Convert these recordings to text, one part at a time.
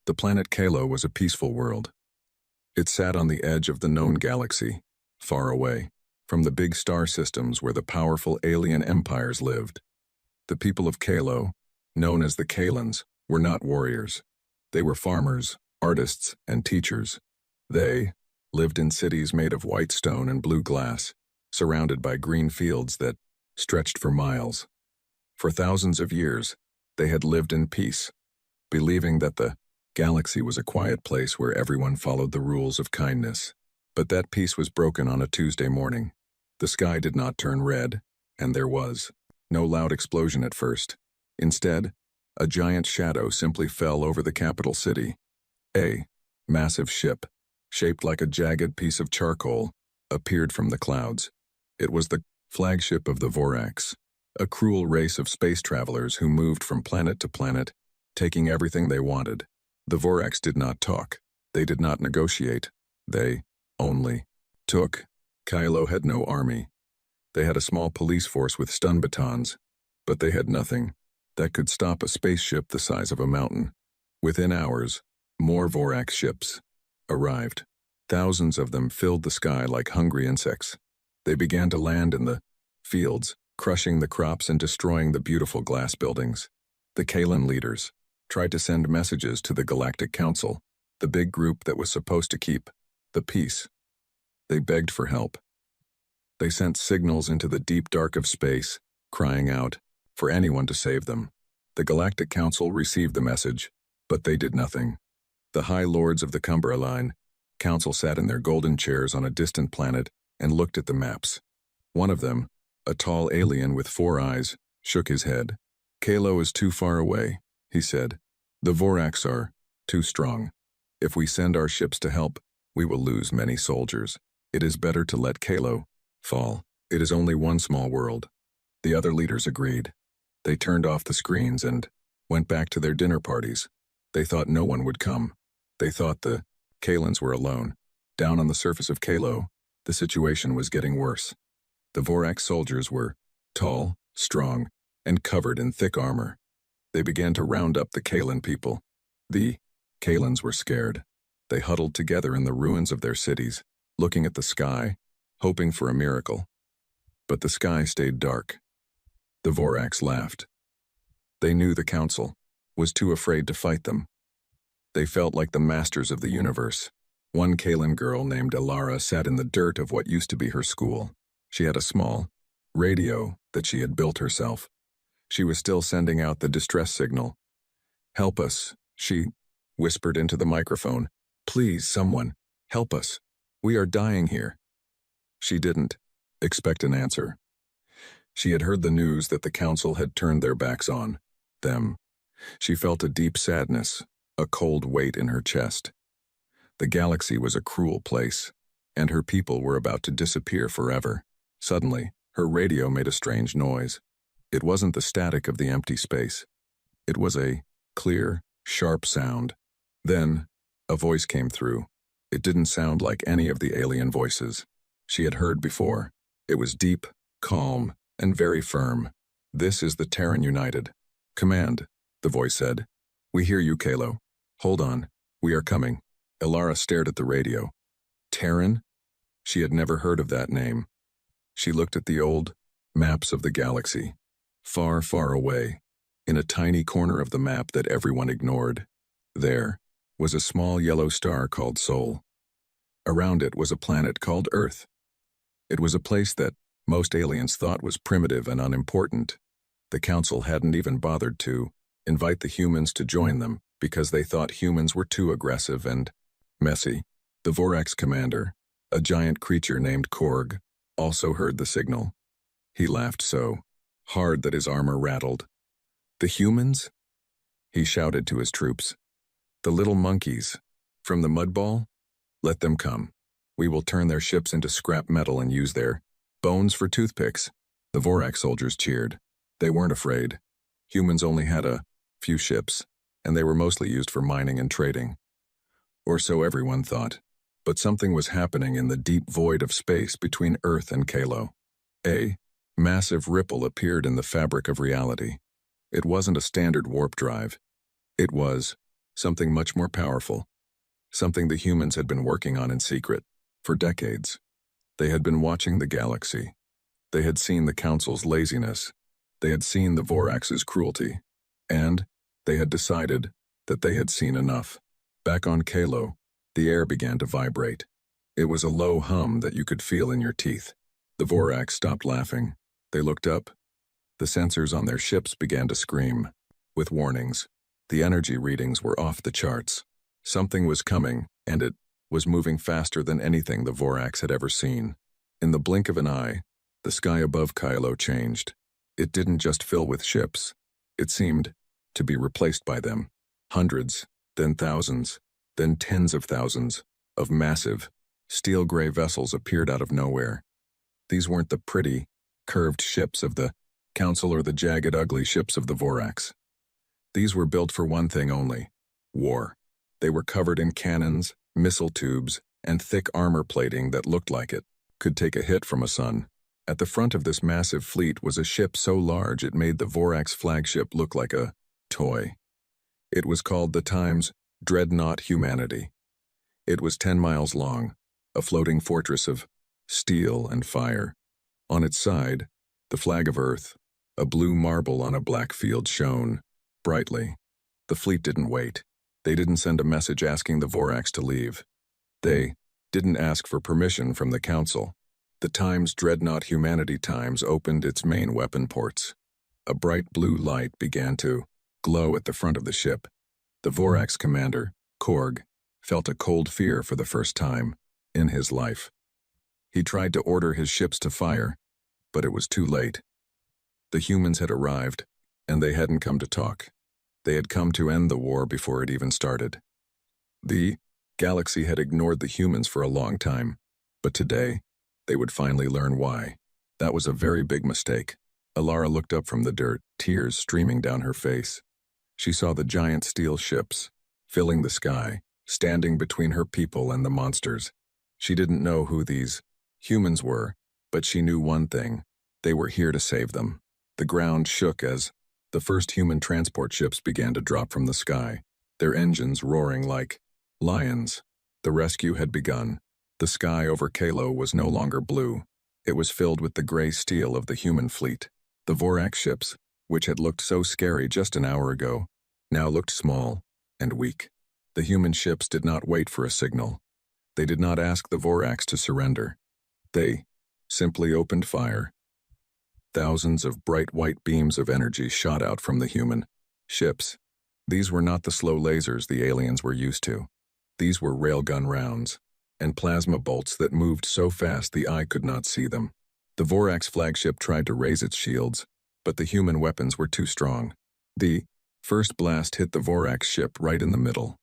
The planet Kalo was a peaceful world. It sat on the edge of the known galaxy, far away from the big star systems where the powerful alien empires lived. The people of Kalo, known as the Kalans, were not warriors. They were farmers, artists, and teachers. They lived in cities made of white stone and blue glass, surrounded by green fields that stretched for miles. For thousands of years, they had lived in peace, believing that the galaxy was a quiet place where everyone followed the rules of kindness. But that peace was broken on a Tuesday morning. The sky did not turn red, and there was no loud explosion at first. Instead, a giant shadow simply fell over the capital city. A massive ship, shaped like a jagged piece of charcoal, appeared from the clouds. It was the flagship of the Vorax, a cruel race of space travelers who moved from planet to planet, taking everything they wanted. The Vorax did not talk. They did not negotiate. They only took. Kylo had no army. They had a small police force with stun batons, but they had nothing that could stop a spaceship the size of a mountain. Within hours, more Vorax ships arrived. Thousands of them filled the sky like hungry insects. They began to land in the fields, crushing the crops and destroying the beautiful glass buildings. The Kalan leaders tried to send messages to the Galactic Council, the big group that was supposed to keep the peace. They begged for help. They sent signals into the deep dark of space, crying out for anyone to save them. The Galactic Council received the message, but they did nothing. The High Lords of the Cumberland Council sat in their golden chairs on a distant planet and looked at the maps. One of them, a tall alien with 4 eyes, shook his head. "Kalo is too far away," he said. "The Vorax are too strong. If we send our ships to help, we will lose many soldiers. It is better to let Kalo fall. It is only one small world." The other leaders agreed. They turned off the screens and went back to their dinner parties. They thought no one would come. They thought the Kalans were alone. Down on the surface of Kalo, the situation was getting worse. The Vorax soldiers were tall, strong, and covered in thick armor. They began to round up the Kalan people. The Kalans were scared. They huddled together in the ruins of their cities, looking at the sky, hoping for a miracle. But the sky stayed dark. The Vorax laughed. They knew the council was too afraid to fight them. They felt like the masters of the universe. One Kalan girl named Elara sat in the dirt of what used to be her school. She had a small radio that she had built herself. She was still sending out the distress signal. "Help us," she whispered into the microphone. "Please, someone, help us. We are dying here." She didn't expect an answer. She had heard the news that the council had turned their backs on them. She felt a deep sadness, a cold weight in her chest. The galaxy was a cruel place, and her people were about to disappear forever. Suddenly, her radio made a strange noise. It wasn't the static of the empty space. It was a clear, sharp sound. Then, a voice came through. It didn't sound like any of the alien voices she had heard before. It was deep, calm, and very firm. "This is the Terran United. Command," the voice said. "We hear you, Kalo. Hold on. We are coming." Elara stared at the radio. Terran? She had never heard of that name. She looked at the old maps of the galaxy. Far, far away, in a tiny corner of the map that everyone ignored, there was a small yellow star called Sol. Around it was a planet called Earth. It was a place that most aliens thought was primitive and unimportant. The council hadn't even bothered to invite the humans to join them because they thought humans were too aggressive and messy. The Vorax commander, a giant creature named Korg, also heard the signal. He laughed so hard that his armor rattled. "The humans?" he shouted to his troops. "The little monkeys from the mudball? Let them come. We will turn their ships into scrap metal and use their bones for toothpicks." The Vorax soldiers cheered. They weren't afraid. Humans only had a few ships, and they were mostly used for mining and trading. Or so everyone thought. But something was happening in the deep void of space between Earth and Kalo. A massive ripple appeared in the fabric of reality. It wasn't a standard warp drive. It was something much more powerful, something the humans had been working on in secret for decades. They had been watching the galaxy. They had seen the Council's laziness. They had seen the Vorax's cruelty. And they had decided that they had seen enough. Back on Kalo, the air began to vibrate. It was a low hum that you could feel in your teeth. The Vorax stopped laughing. They looked up. The sensors on their ships began to scream, with warnings. The energy readings were off the charts. Something was coming, and it was moving faster than anything the Vorax had ever seen. In the blink of an eye, the sky above Kylo changed. It didn't just fill with ships. It seemed to be replaced by them. Hundreds, then thousands, then tens of thousands of massive, steel-gray vessels appeared out of nowhere. These weren't the pretty, curved ships of the Council or the jagged, ugly ships of the Vorax. These were built for one thing only: war. They were covered in cannons, missile tubes, and thick armor plating that looked like it could take a hit from a sun. At the front of this massive fleet was a ship so large it made the Vorax flagship look like a toy. It was called the Times Dreadnought Humanity. It was 10 miles long, a floating fortress of steel and fire. On its side, the flag of Earth, a blue marble on a black field, shone brightly. The fleet didn't wait. They didn't send a message asking the Vorax to leave. They didn't ask for permission from the Council. The Times Dreadnought Humanity Times opened its main weapon ports. A bright blue light began to glow at the front of the ship. The Vorax commander, Korg, felt a cold fear for the first time in his life. He tried to order his ships to fire, but it was too late. The humans had arrived, and they hadn't come to talk. They had come to end the war before it even started. The galaxy had ignored the humans for a long time, but today, they would finally learn why. That was a very big mistake. Alara looked up from the dirt, tears streaming down her face. She saw the giant steel ships, filling the sky, standing between her people and the monsters. She didn't know who these humans were, but she knew one thing: they were here to save them. The ground shook as the first human transport ships began to drop from the sky, their engines roaring like lions. The rescue had begun. The sky over Kalo was no longer blue. It was filled with the gray steel of the human fleet. The Vorax ships, which had looked so scary just an hour ago, now looked small and weak. The human ships did not wait for a signal. They did not ask the Vorax to surrender. They simply opened fire. Thousands of bright white beams of energy shot out from the human ships. These were not the slow lasers the aliens were used to. These were railgun rounds and plasma bolts that moved so fast the eye could not see them. The Vorax flagship tried to raise its shields, but the human weapons were too strong. The first blast hit the Vorax ship right in the middle.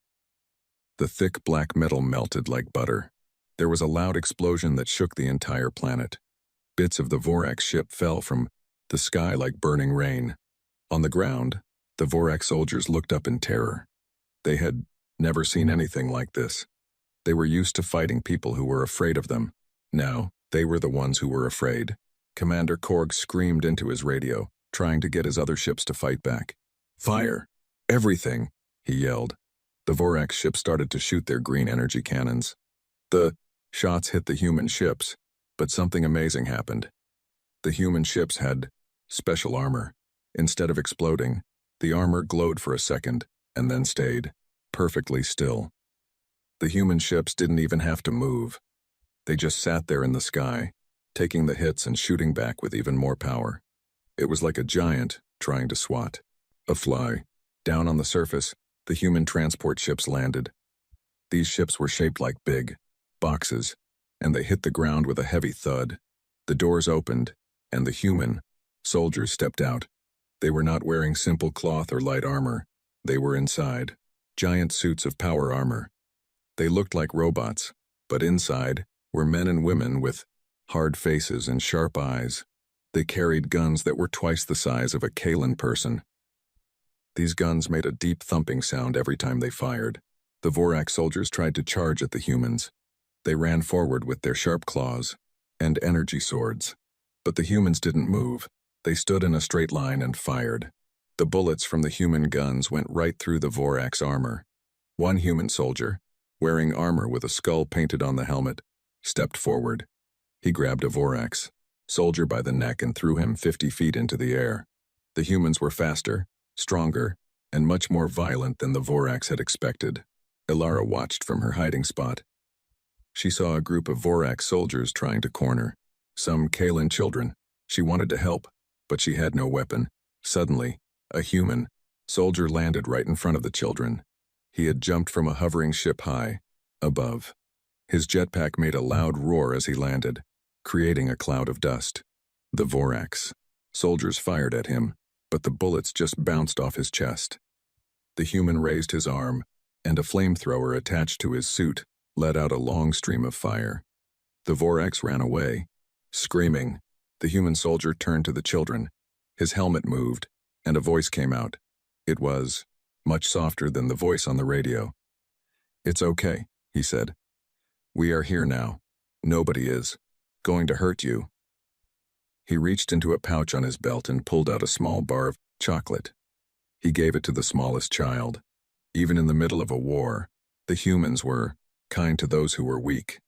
The thick black metal melted like butter. There was a loud explosion that shook the entire planet. Bits of the Vorax ship fell from the sky like burning rain. On the ground, the Vorax soldiers looked up in terror. They had never seen anything like this. They were used to fighting people who were afraid of them. Now, they were the ones who were afraid. Commander Korg screamed into his radio, trying to get his other ships to fight back. "Fire! Everything!" he yelled. The Vorax ships started to shoot their green energy cannons. The shots hit the human ships, but something amazing happened. The human ships had special armor. Instead of exploding, the armor glowed for a second and then stayed perfectly still. The human ships didn't even have to move. They just sat there in the sky, taking the hits and shooting back with even more power. It was like a giant trying to swat a fly. Down on the surface, the human transport ships landed. These ships were shaped like big boxes, and they hit the ground with a heavy thud. The doors opened, and the human soldiers stepped out. They were not wearing simple cloth or light armor. They were inside giant suits of power armor. They looked like robots, but inside were men and women with hard faces and sharp eyes. They carried guns that were twice the size of a Kalan person. These guns made a deep thumping sound every time they fired. The Vorax soldiers tried to charge at the humans. They ran forward with their sharp claws and energy swords. But the humans didn't move. They stood in a straight line and fired. The bullets from the human guns went right through the Vorax armor. One human soldier, wearing armor with a skull painted on the helmet, stepped forward. He grabbed a Vorax soldier by the neck and threw him 50 feet into the air. The humans were faster, stronger, and much more violent than the Vorax had expected. Ilara watched from her hiding spot. She saw a group of Vorax soldiers trying to corner some Kalan children. She wanted to help, but she had no weapon. Suddenly, a human soldier landed right in front of the children. He had jumped from a hovering ship high above. His jetpack made a loud roar as he landed, creating a cloud of dust. The Vorax soldiers fired at him, but the bullets just bounced off his chest. The human raised his arm, and a flamethrower attached to his suit let out a long stream of fire. The Vorax ran away, screaming. The human soldier turned to the children. His helmet moved, and a voice came out. It was much softer than the voice on the radio. "It's okay," he said. "We are here now. Nobody is going to hurt you." He reached into a pouch on his belt and pulled out a small bar of chocolate. He gave it to the smallest child. Even in the middle of a war, the humans were kind to those who were weak.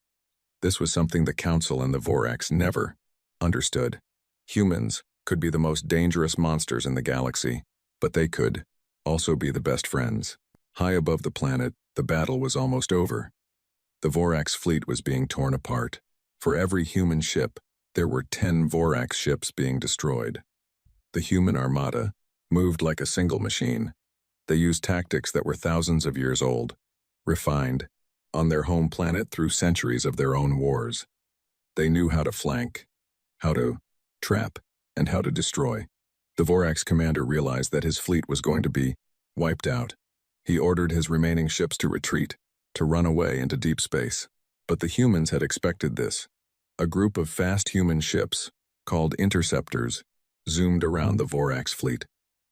This was something the Council and the Vorax never understood. Humans could be the most dangerous monsters in the galaxy, but they could also be the best friends. High above the planet, the battle was almost over. The Vorax fleet was being torn apart. For every human ship, there were 10 Vorax ships being destroyed. The human Armada moved like a single machine. They used tactics that were thousands of years old, refined on their home planet through centuries of their own wars. They knew how to flank, how to trap, and how to destroy. The Vorax commander realized that his fleet was going to be wiped out. He ordered his remaining ships to retreat, to run away into deep space. But the humans had expected this. A group of fast human ships, called interceptors, zoomed around the Vorax fleet.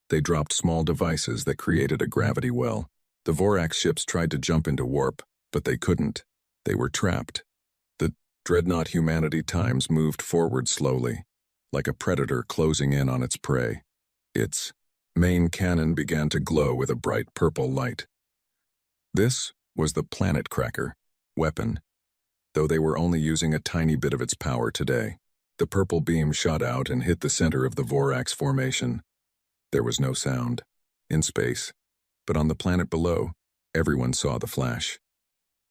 They dropped small devices that created a gravity well. The Vorax ships tried to jump into warp, but they couldn't. They were trapped. The dreadnought humanity times moved forward slowly, like a predator closing in on its prey. Its main cannon began to glow with a bright purple light. This was the planet cracker weapon, though they were only using a tiny bit of its power today. The purple beam shot out and hit the center of the Vorax formation. There was no sound in space, but on the planet below, everyone saw the flash.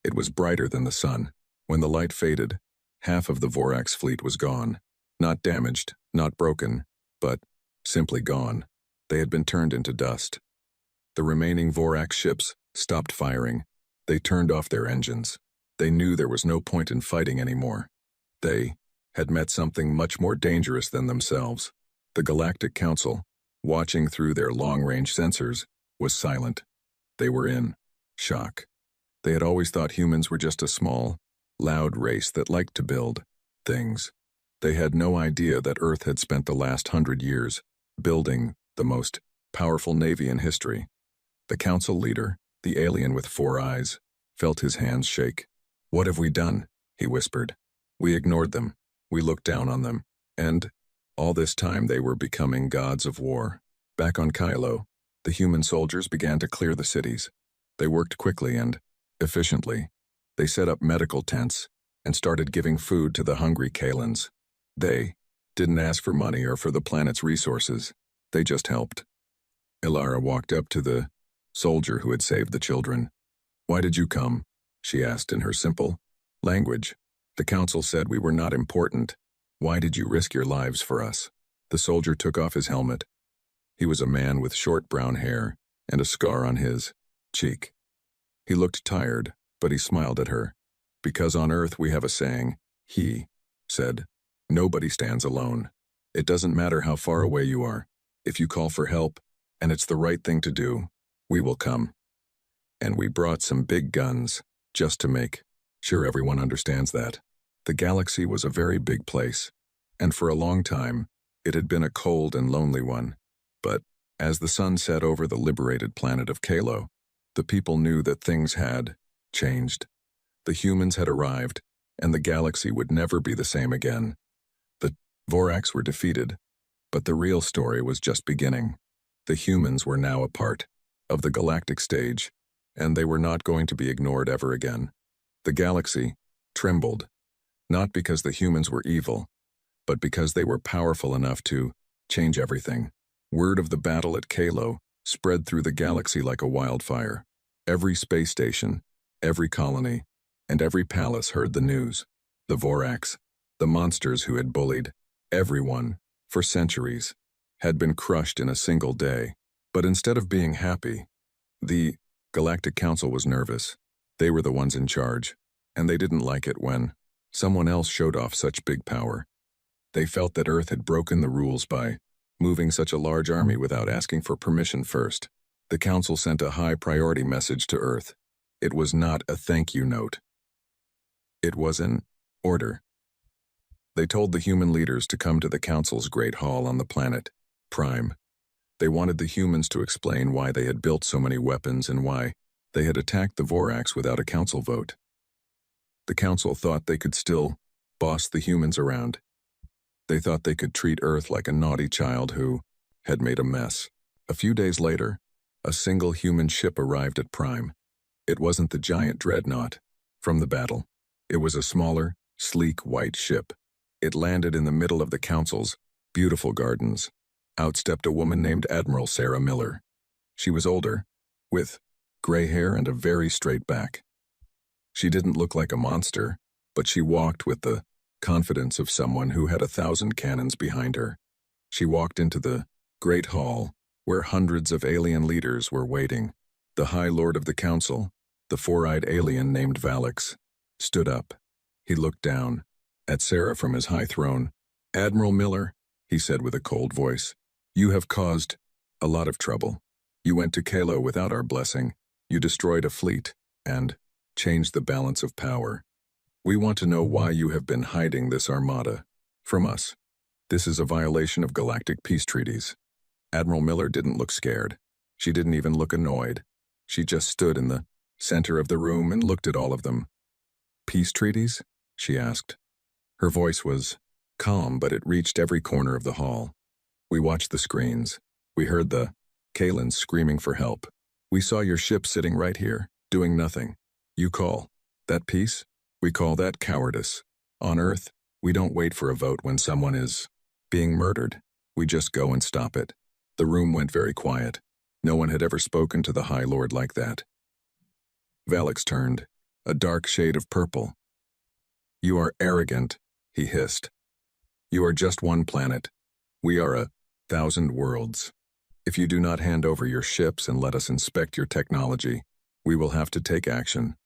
It was brighter than the sun. When the light faded, half of the Vorax fleet was gone. Not damaged, not broken, but simply gone. They had been turned into dust. The remaining Vorax ships stopped firing. They turned off their engines. They knew there was no point in fighting anymore. They had met something much more dangerous than themselves. The Galactic Council, watching through their long-range sensors, was silent. They were in shock. They had always thought humans were just a small, loud race that liked to build things. They had no idea that Earth had spent the last 100 years building the most powerful navy in history. The council leader, the alien with 4 eyes, felt his hands shake. "What have we done?" he whispered. "We ignored them. We looked down on them. And all this time they were becoming gods of war." Back on Kylo, the human soldiers began to clear the cities. They worked quickly and efficiently. They set up medical tents and started giving food to the hungry Kalans. They didn't ask for money or for the planet's resources. They just helped. Ilara walked up to the soldier who had saved the children. "Why did you come?" she asked in her simple language. "The council said we were not important. Why did you risk your lives for us?" The soldier took off his helmet. He was a man with short brown hair and a scar on his cheek. He looked tired, but he smiled at her. "Because on Earth we have a saying," he said. "Nobody stands alone. It doesn't matter how far away you are. If you call for help, and it's the right thing to do, we will come. And we brought some big guns, just to make sure everyone understands that." The galaxy was a very big place, and for a long time, it had been a cold and lonely one. But as the sun set over the liberated planet of Kalo, the people knew that things had changed. The humans had arrived, and the galaxy would never be the same again. The Vorax were defeated, but the real story was just beginning. The humans were now a part of the galactic stage, and they were not going to be ignored ever again. The galaxy trembled, not because the humans were evil, but because they were powerful enough to change everything. Word of the battle at Kalo spread through the galaxy like a wildfire. Every space station, every colony, and every palace heard the news. The Vorax, the monsters who had bullied everyone for centuries, had been crushed in a single day. But instead of being happy, the Galactic Council was nervous. They were the ones in charge, and they didn't like it when someone else showed off such big power. They felt that Earth had broken the rules by moving such a large army without asking for permission first. The Council sent a high-priority message to Earth. It was not a thank you note. It was an order. They told the human leaders to come to the Council's Great Hall on the planet Prime. They wanted the humans to explain why they had built so many weapons and why they had attacked the Vorax without a council vote. The Council thought they could still boss the humans around. They thought they could treat Earth like a naughty child who had made a mess. A few days later, a single human ship arrived at Prime. It wasn't the giant dreadnought from the battle. It was a smaller, sleek white ship. It landed in the middle of the Council's beautiful gardens. Out stepped a woman named Admiral Sarah Miller. She was older, with gray hair and a very straight back. She didn't look like a monster, but she walked with the confidence of someone who had 1,000 cannons behind her. She walked into the Great Hall, where hundreds of alien leaders were waiting. The High Lord of the Council, the four-eyed alien named Valix, stood up. He looked down at Sarah from his high throne. "Admiral Miller," he said with a cold voice, "you have caused a lot of trouble. You went to Kalo without our blessing. You destroyed a fleet and changed the balance of power. We want to know why you have been hiding this armada from us. This is a violation of galactic peace treaties." Admiral Miller didn't look scared. She didn't even look annoyed. She just stood in the center of the room and looked at all of them. "Peace treaties?" she asked. Her voice was calm, but it reached every corner of the hall. "We watched the screens. We heard the Kalins screaming for help. We saw your ship sitting right here, doing nothing. You call that peace? We call that cowardice. On Earth, we don't wait for a vote when someone is being murdered. We just go and stop it." The room went very quiet. No one had ever spoken to the High Lord like that. Valix turned, a dark shade of purple. "You are arrogant," he hissed. "You are just one planet. We are 1,000 worlds. If you do not hand over your ships and let us inspect your technology, we will have to take action.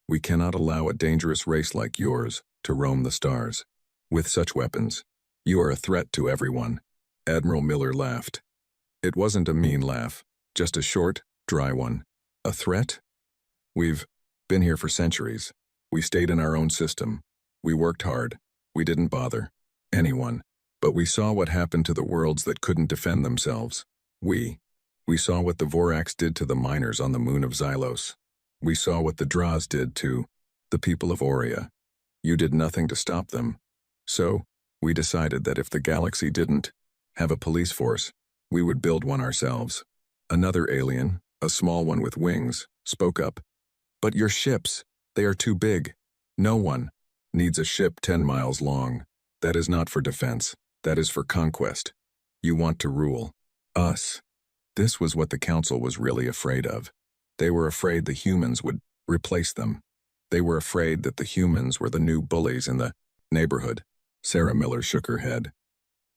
We cannot allow a dangerous race like yours to roam the stars. With such weapons, you are a threat to everyone." Admiral Miller laughed. It wasn't a mean laugh, just a short, dry one. "A threat? We've been here for centuries. We stayed in our own system. We worked hard. We didn't bother anyone. But we saw what happened to the worlds that couldn't defend themselves. We saw what the Vorax did to the miners on the moon of Xylos. We saw what the Draws did to the people of Aurea. You did nothing to stop them. So, we decided that if the galaxy didn't have a police force, we would build one ourselves." Another alien, a small one with wings, spoke up. "But your ships, they are too big. No one needs a ship 10 miles long. That is not for defense. That is for conquest. You want to rule us." This was what the Council was really afraid of. They were afraid the humans would replace them. They were afraid that the humans were the new bullies in the neighborhood. Sarah Miller shook her head.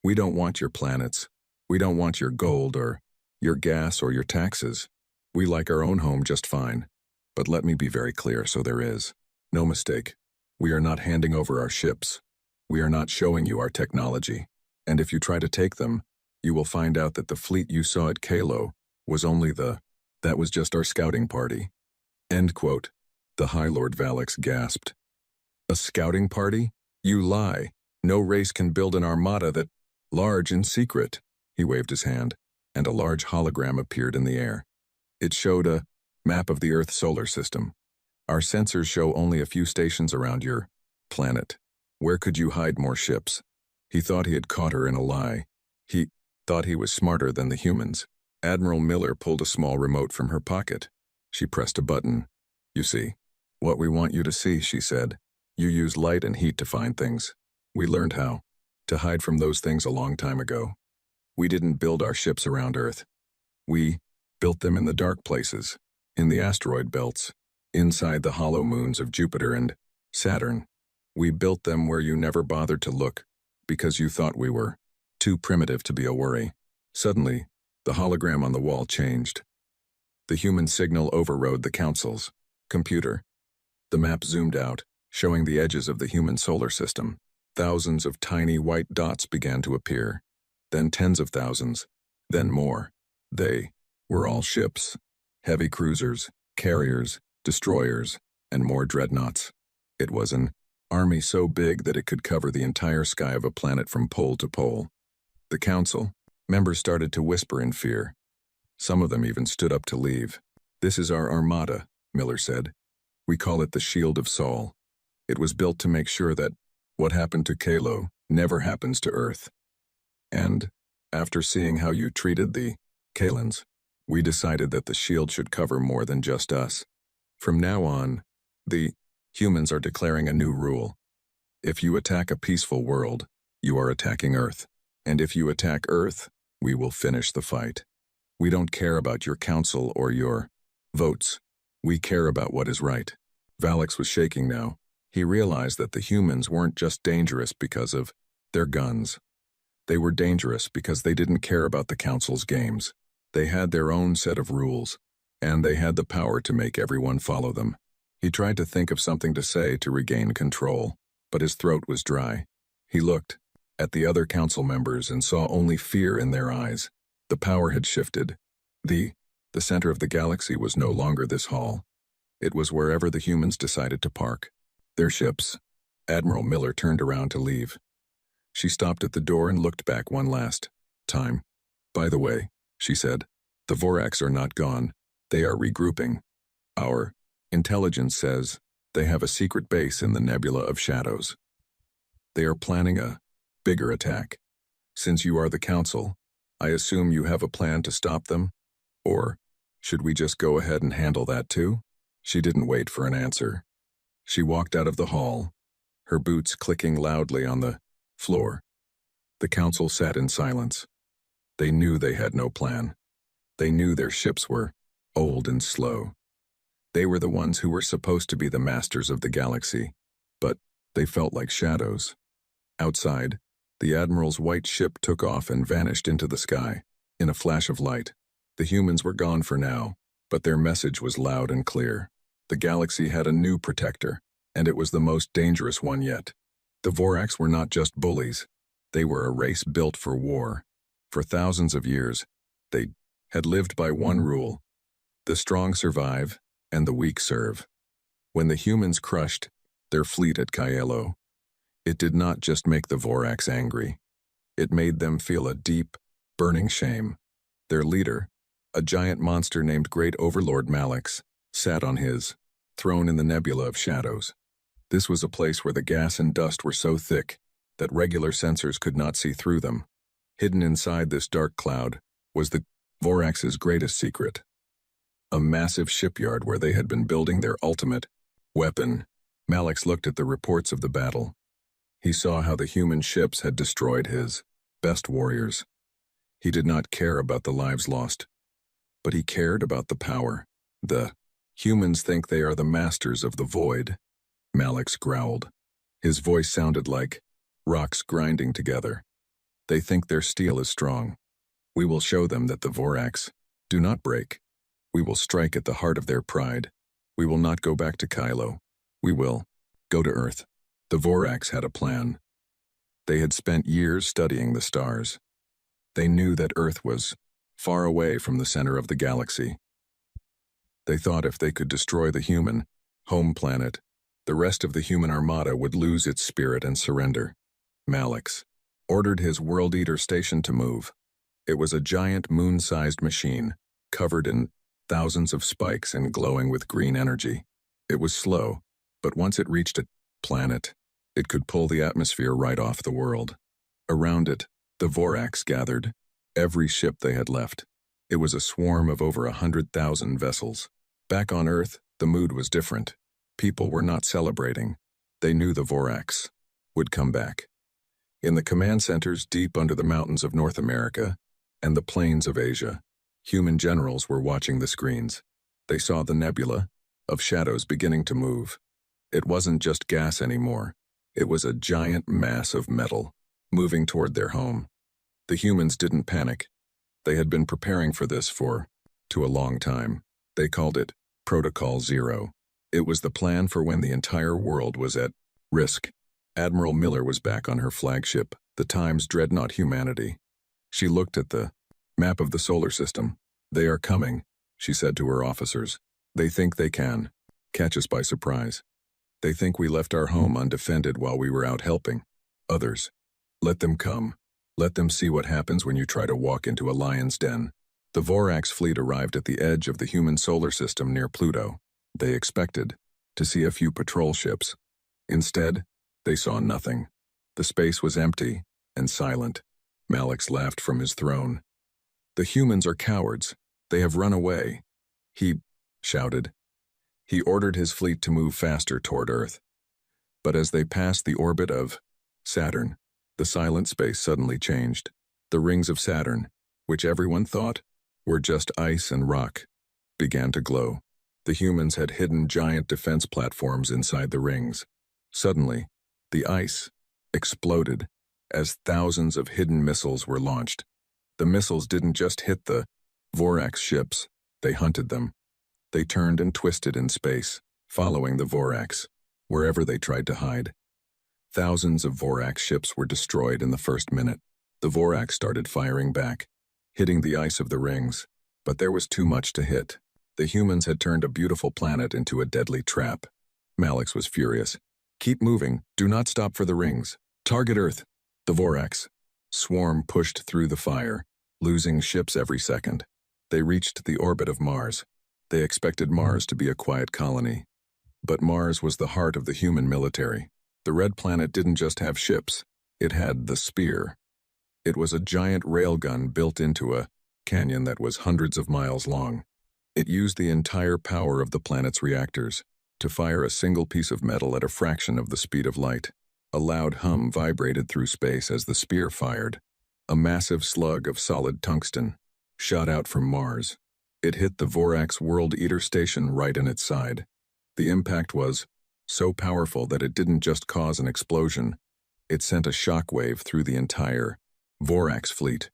"We don't want your planets. We don't want your gold or your gas or your taxes. We like our own home just fine. But let me be very clear so there is no mistake. We are not handing over our ships. We are not showing you our technology. And if you try to take them, you will find out that the fleet you saw at Kalo was only that was just our scouting party." End quote. The High Lord Valix gasped. "A scouting party? You lie. No race can build an armada that large in secret." He waved his hand, and a large hologram appeared in the air. It showed a map of the Earth solar system. "Our sensors show only a few stations around your planet. Where could you hide more ships?" He thought he had caught her in a lie. He thought he was smarter than the humans. Admiral Miller pulled a small remote from her pocket. She pressed a button. You see. What we want you to see, she said. You use light and heat to find things. We learned how to hide from those things a long time ago. We didn't build our ships around Earth. We built them in the dark places, in the asteroid belts, inside the hollow moons of Jupiter and Saturn. We built them where you never bothered to look, because you thought we were too primitive to be a worry. Suddenly, the hologram on the wall changed. The human signal overrode the Council's computer. The map zoomed out, showing the edges of the human solar system. Thousands of tiny white dots began to appear, then tens of thousands, then more. They were all ships, heavy cruisers, carriers, destroyers, and more dreadnoughts. It was an army so big that it could cover the entire sky of a planet from pole to pole. The Council members started to whisper in fear. Some of them even stood up to leave. This is our Armada, Miller said. We call it the Shield of Sol. It was built to make sure that what happened to Kalo never happens to Earth. And, after seeing how you treated the Kalans, we decided that the shield should cover more than just us. From now on, the humans are declaring a new rule. If you attack a peaceful world, you are attacking Earth. And if you attack Earth, we will finish the fight. We don't care about your council or your votes. We care about what is right. Valix was shaking now. He realized that the humans weren't just dangerous because of their guns. They were dangerous because they didn't care about the Council's games. They had their own set of rules, and they had the power to make everyone follow them. He tried to think of something to say to regain control, but his throat was dry. He looked at the other council members and saw only fear in their eyes. The power had shifted. The center of the galaxy was no longer this hall. It was wherever the humans decided to park. Their ships. Admiral Miller turned around to leave. She stopped at the door and looked back one last time. By the way, she said, the Vorax are not gone. They are regrouping. Our intelligence says they have a secret base in the Nebula of Shadows. They are planning a bigger attack. Since you are the Council, I assume you have a plan to stop them? Or should we just go ahead and handle that too? She didn't wait for an answer. She walked out of the hall, her boots clicking loudly on the floor. The Council sat in silence. They knew they had no plan. They knew their ships were old and slow. They were the ones who were supposed to be the masters of the galaxy, but they felt like shadows. Outside, the Admiral's white ship took off and vanished into the sky. In a flash of light, the humans were gone for now, but their message was loud and clear. The galaxy had a new protector, and it was the most dangerous one yet. The Vorax were not just bullies. They were a race built for war. For thousands of years, they had lived by one rule: the strong survive, and the weak serve. When the humans crushed their fleet at Kyelo, it did not just make the Vorax angry. It made them feel a deep, burning shame. Their leader, a giant monster named Great Overlord Malix, sat on his throne in the Nebula of Shadows. This was a place where the gas and dust were so thick that regular sensors could not see through them. Hidden inside this dark cloud was the Vorax's greatest secret: a massive shipyard where they had been building their ultimate weapon. Malix looked at the reports of the battle. He saw how the human ships had destroyed his best warriors. He did not care about the lives lost, but he cared about the power. The humans think they are the masters of the void, Malix growled. His voice sounded like rocks grinding together. They think their steel is strong. We will show them that the Vorax do not break. We will strike at the heart of their pride. We will not go back to Kylo. We will go to Earth. The Vorax had a plan. They had spent years studying the stars. They knew that Earth was far away from the center of the galaxy. They thought if they could destroy the human home planet, the rest of the human armada would lose its spirit and surrender. Malix ordered his World Eater station to move. It was a giant moon-sized machine, covered in thousands of spikes and glowing with green energy. It was slow, but once it reached a planet, it could pull the atmosphere right off the world. Around it, the Vorax gathered, every ship they had left. It was a swarm of over 100,000 vessels. Back on Earth, the mood was different. People were not celebrating. They knew the Vorax would come back. In the command centers deep under the mountains of North America and the plains of Asia, human generals were watching the screens. They saw the nebula of shadows beginning to move. It wasn't just gas anymore. It was a giant mass of metal moving toward their home. The humans didn't panic. They had been preparing for this for a long time. They called it Protocol Zero. It was the plan for when the entire world was at risk. Admiral Miller was back on her flagship, the Times Dreadnought Humanity. She looked at the map of the solar system. "They are coming," she said to her officers. "They think they can catch us by surprise. They think we left our home undefended while we were out helping others. Let them come. Let them see what happens when you try to walk into a lion's den." The Vorax fleet arrived at the edge of the human solar system near Pluto. They expected to see a few patrol ships. Instead, they saw nothing. The space was empty and silent. Malix laughed from his throne. "The humans are cowards. They have run away," he shouted. He ordered his fleet to move faster toward Earth. But as they passed the orbit of Saturn, the silent space suddenly changed. The rings of Saturn, which everyone thought were just ice and rock, began to glow. The humans had hidden giant defense platforms inside the rings. Suddenly, the ice exploded as thousands of hidden missiles were launched. The missiles didn't just hit the Vorax ships, they hunted them. They turned and twisted in space, following the Vorax, wherever they tried to hide. Thousands of Vorax ships were destroyed in the first minute. The Vorax started firing back, hitting the ice of the rings, but there was too much to hit. The humans had turned a beautiful planet into a deadly trap. Malix was furious. "Keep moving. Do not stop for the rings. Target Earth." The Vorax swarm pushed through the fire, losing ships every second. They reached the orbit of Mars. They expected Mars to be a quiet colony. But Mars was the heart of the human military. The red planet didn't just have ships. It had the Spear. It was a giant railgun built into a canyon that was hundreds of miles long. It used the entire power of the planet's reactors to fire a single piece of metal at a fraction of the speed of light. A loud hum vibrated through space as the spear fired. A massive slug of solid tungsten shot out from Mars. It hit the Vorax World Eater station right in its side. The impact was so powerful that it didn't just cause an explosion. It sent a shockwave through the entire Vorax fleet.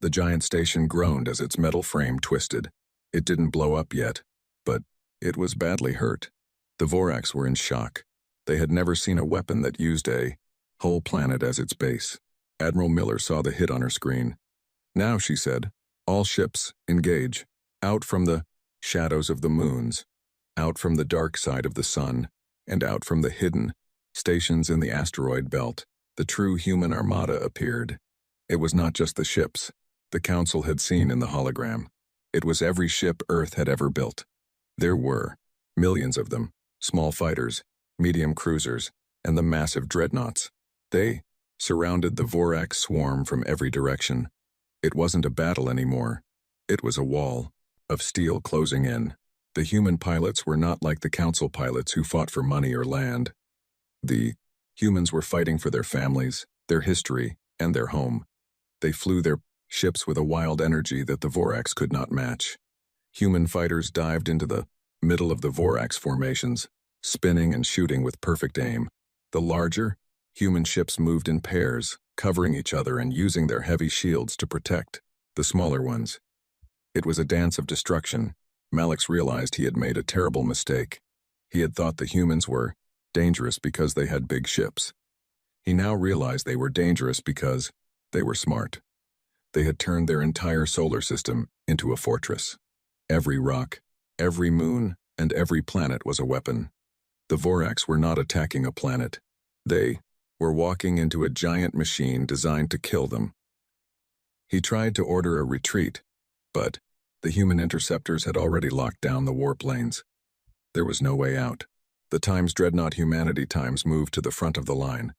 The giant station groaned as its metal frame twisted. It didn't blow up yet, but it was badly hurt. The Vorax were in shock. They had never seen a weapon that used a whole planet as its base. Admiral Miller saw the hit on her screen. "Now," she said, "all ships, engage. Out from the shadows of the moons, out from the dark side of the sun, and out from the hidden stations in the asteroid belt." The true human armada appeared. It was not just the ships the Council had seen in the hologram. It was every ship Earth had ever built. There were millions of them, small fighters, medium cruisers, and the massive dreadnoughts. They surrounded the Vorax swarm from every direction. It wasn't a battle anymore. It was a wall of steel closing in. The human pilots were not like the Council pilots who fought for money or land. The humans were fighting for their families, their history, and their home. They flew their ships with a wild energy that the Vorax could not match. Human fighters dived into the middle of the Vorax formations, spinning and shooting with perfect aim. The larger human ships moved in pairs, covering each other and using their heavy shields to protect the smaller ones. It was a dance of destruction. Malix realized he had made a terrible mistake. He had thought the humans were dangerous because they had big ships. He now realized they were dangerous because they were smart. They had turned their entire solar system into a fortress. Every rock, every moon, and every planet was a weapon. The Vorax were not attacking a planet. They were walking into a giant machine designed to kill them. He tried to order a retreat, but the human interceptors had already locked down the warp lanes. There was no way out. The Times Dreadnought Humanity Times moved to the front of the line.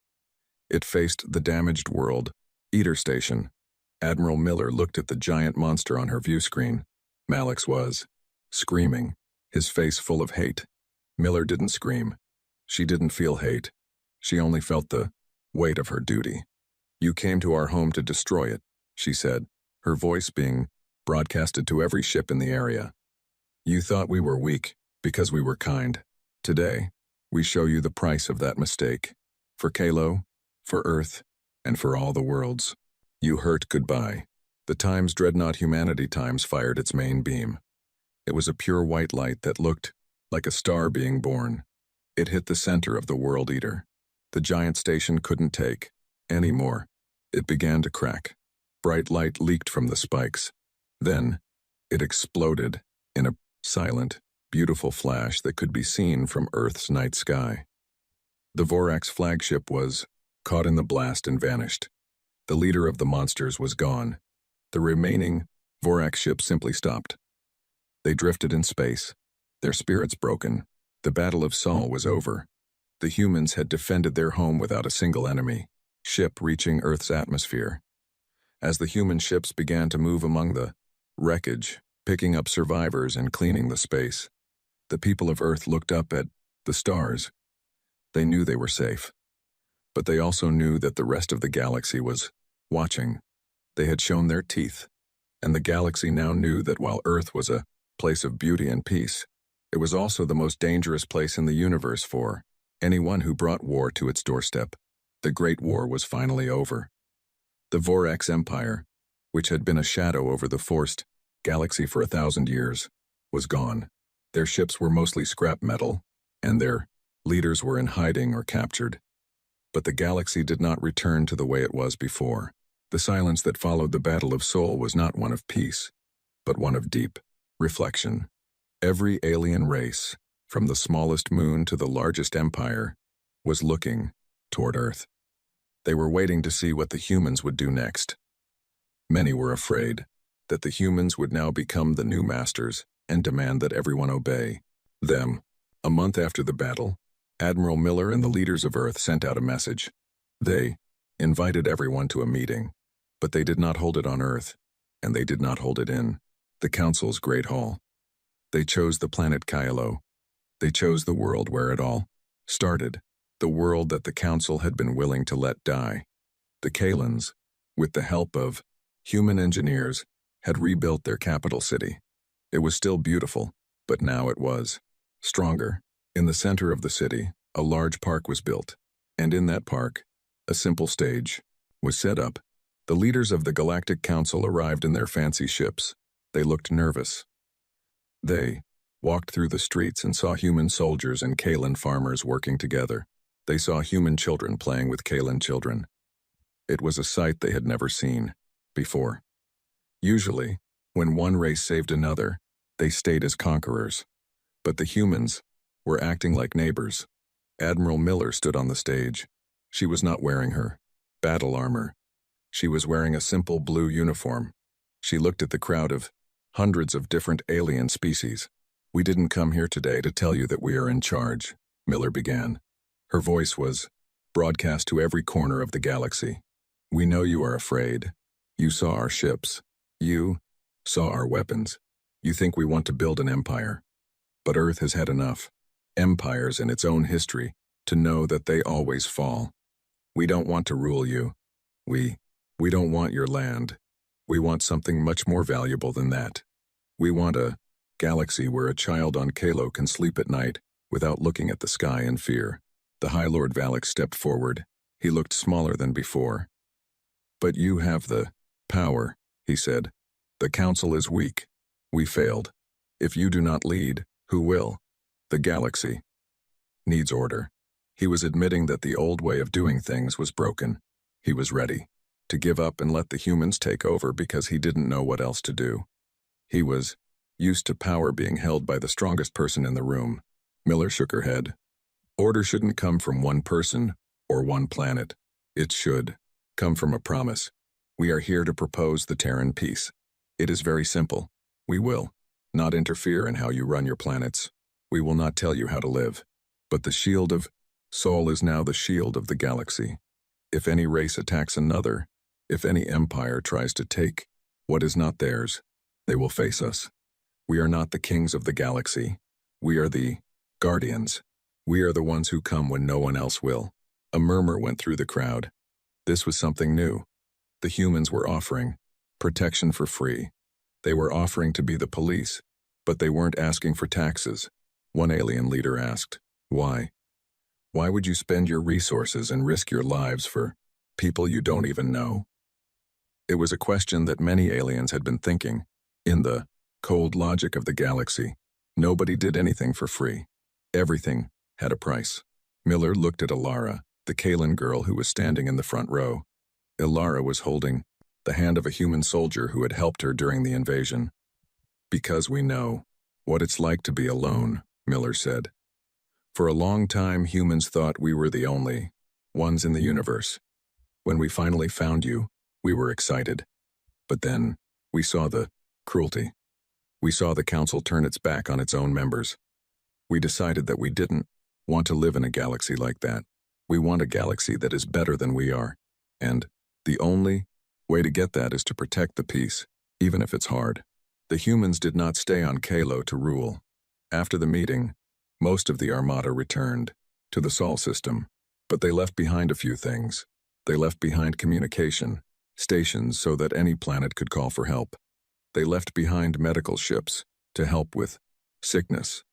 It faced the damaged World Eater station. Admiral Miller looked at the giant monster on her view screen. Malix was screaming. his face full of hate. Miller didn't scream. She didn't feel hate. She only felt the weight of her duty. "You came to our home to destroy it," she said, her voice being broadcasted to every ship in the area. "You thought we were weak because we were kind. Today, we show you the price of that mistake. For Kalo, for Earth, and for all the worlds. You hurt goodbye." The Times Dreadnought Humanity Times fired its main beam. It was a pure white light that looked like a star being born. It hit the center of the World Eater. The giant station couldn't take any more. It began to crack. Bright light leaked from the spikes. Then, it exploded in a silent, beautiful flash that could be seen from Earth's night sky. The Vorax flagship was caught in the blast and vanished. The leader of the monsters was gone. The remaining Vorax ships simply stopped. They drifted in space, their spirits broken. The Battle of Sol was over. The humans had defended their home without a single enemy, ship reaching Earth's atmosphere. As the human ships began to move among the wreckage, picking up survivors and cleaning the space, the people of Earth looked up at the stars. They knew they were safe. But they also knew that the rest of the galaxy was watching. They had shown their teeth, and the galaxy now knew that while Earth was a place of beauty and peace, it was also the most dangerous place in the universe for anyone who brought war to its doorstep. The Great War was finally over. The Vorax Empire, which had been a shadow over the forced galaxy for 1,000 years, was gone. Their ships were mostly scrap metal, and their leaders were in hiding or captured. But the galaxy did not return to the way it was before. The silence that followed the Battle of Sol was not one of peace, but one of deep reflection. Every alien race, from the smallest moon to the largest empire, was looking toward Earth. They were waiting to see what the humans would do next. Many were afraid that the humans would now become the new masters and demand that everyone obey them. A month after the battle, Admiral Miller and the leaders of Earth sent out a message. They invited everyone to a meeting, but they did not hold it on Earth, and they did not hold it in the Council's Great Hall. They chose the planet Kylo. They chose the world where it all started, the world that the Council had been willing to let die. The Kalans, with the help of human engineers, had rebuilt their capital city. It was still beautiful, but now it was stronger. In the center of the city, a large park was built, and in that park, a simple stage was set up. The leaders of the Galactic Council arrived in their fancy ships. They looked nervous. They walked through the streets and saw human soldiers and Kalan farmers working together. They saw human children playing with Kalan children. It was a sight they had never seen before. Usually, when one race saved another, they stayed as conquerors. But the humans were acting like neighbors. Admiral Miller stood on the stage. She was not wearing her battle armor. She was wearing a simple blue uniform. She looked at the crowd of hundreds of different alien species. "We didn't come here today to tell you that we are in charge," Miller began. Her voice was broadcast to every corner of the galaxy. "We know you are afraid. You saw our ships. You saw our weapons. You think we want to build an empire. But Earth has had enough empires in its own history to know that they always fall. We don't want to rule you. We don't want your land. We want something much more valuable than that. We want a galaxy where a child on Kalo can sleep at night without looking at the sky in fear." The High Lord Valak stepped forward. He looked smaller than before. "But you have the power," he said. "The Council is weak. We failed. If you do not lead, who will? The galaxy needs order." He was admitting that the old way of doing things was broken. He was ready to give up and let the humans take over because he didn't know what else to do. He was used to power being held by the strongest person in the room. Miller shook her head. "Order shouldn't come from one person or one planet. It should come from a promise. We are here to propose the Terran peace. It is very simple. We will not interfere in how you run your planets. We will not tell you how to live. But the shield of Sol is now the shield of the galaxy. If any race attacks another, if any empire tries to take what is not theirs, they will face us. We are not the kings of the galaxy. We are the guardians. We are the ones who come when no one else will. A murmur went through the crowd. This was something new. The humans were offering protection for free. They were offering to be the police, but they weren't asking for taxes. One alien leader asked, "Why? Why would you spend your resources and risk your lives for people you don't even know?" It was a question that many aliens had been thinking. In the cold logic of the galaxy, nobody did anything for free. Everything had a price. Miller looked at Alara, the Kalan girl who was standing in the front row. Alara was holding the hand of a human soldier who had helped her during the invasion. "Because we know what it's like to be alone," Miller said. "For a long time, humans thought we were the only ones in the universe. When we finally found you, we were excited. But then, we saw the cruelty. We saw the council turn its back on its own members. We decided that we didn't want to live in a galaxy like that. We want a galaxy that is better than we are. And the only way to get that is to protect the peace, even if it's hard." The humans did not stay on Kalo to rule. After the meeting, most of the Armada returned to the Sol system, but they left behind a few things. They left behind communication stations so that any planet could call for help. They left behind medical ships to help with sickness.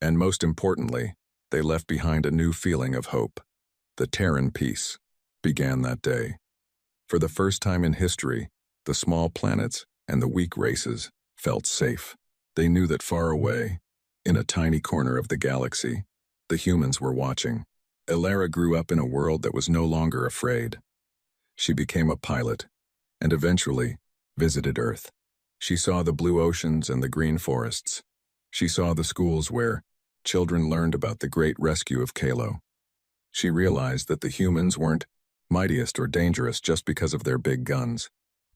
And most importantly, they left behind a new feeling of hope. The Terran peace began that day. For the first time in history, the small planets and the weak races felt safe. They knew that far away, in a tiny corner of the galaxy, the humans were watching. Alara grew up in a world that was no longer afraid. She became a pilot, and eventually visited Earth. She saw the blue oceans and the green forests. She saw the schools where children learned about the great rescue of Kalo. She realized that the humans weren't mightiest or dangerous just because of their big guns.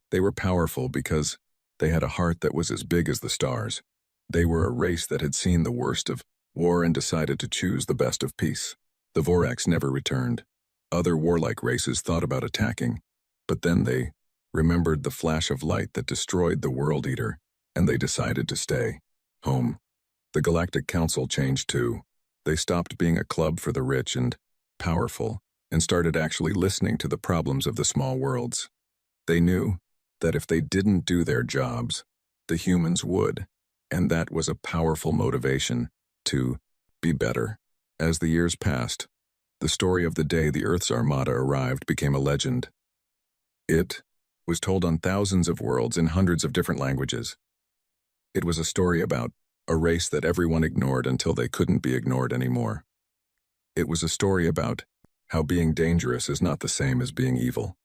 They were powerful because they had a heart that was as big as the stars. They were a race that had seen the worst of war and decided to choose the best of peace. The Vorax never returned. Other warlike races thought about attacking, but then they remembered the flash of light that destroyed the World Eater, and they decided to stay home. The Galactic Council changed too. They stopped being a club for the rich and powerful and started actually listening to the problems of the small worlds. They knew that if they didn't do their jobs, the humans would, and that was a powerful motivation to be better. As the years passed, the story of the day the Earth's Armada arrived became a legend. It was told on thousands of worlds in hundreds of different languages. It was a story about a race that everyone ignored until they couldn't be ignored anymore. It was a story about how being dangerous is not the same as being evil.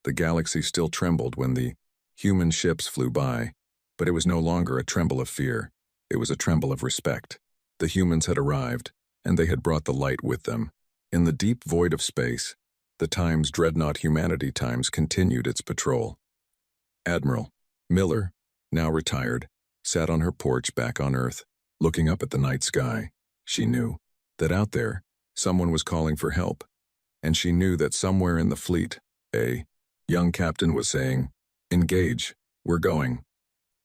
The galaxy still trembled when the human ships flew by, but it was no longer a tremble of fear. It was a tremble of respect. The humans had arrived, and they had brought the light with them. In the deep void of space, the Times dreadnought Humanity Times continued its patrol. Admiral Miller, now retired, sat on her porch back on Earth, looking up at the night sky. She knew that out there, someone was calling for help, and she knew that somewhere in the fleet, a young captain was saying, "Engage, we're going."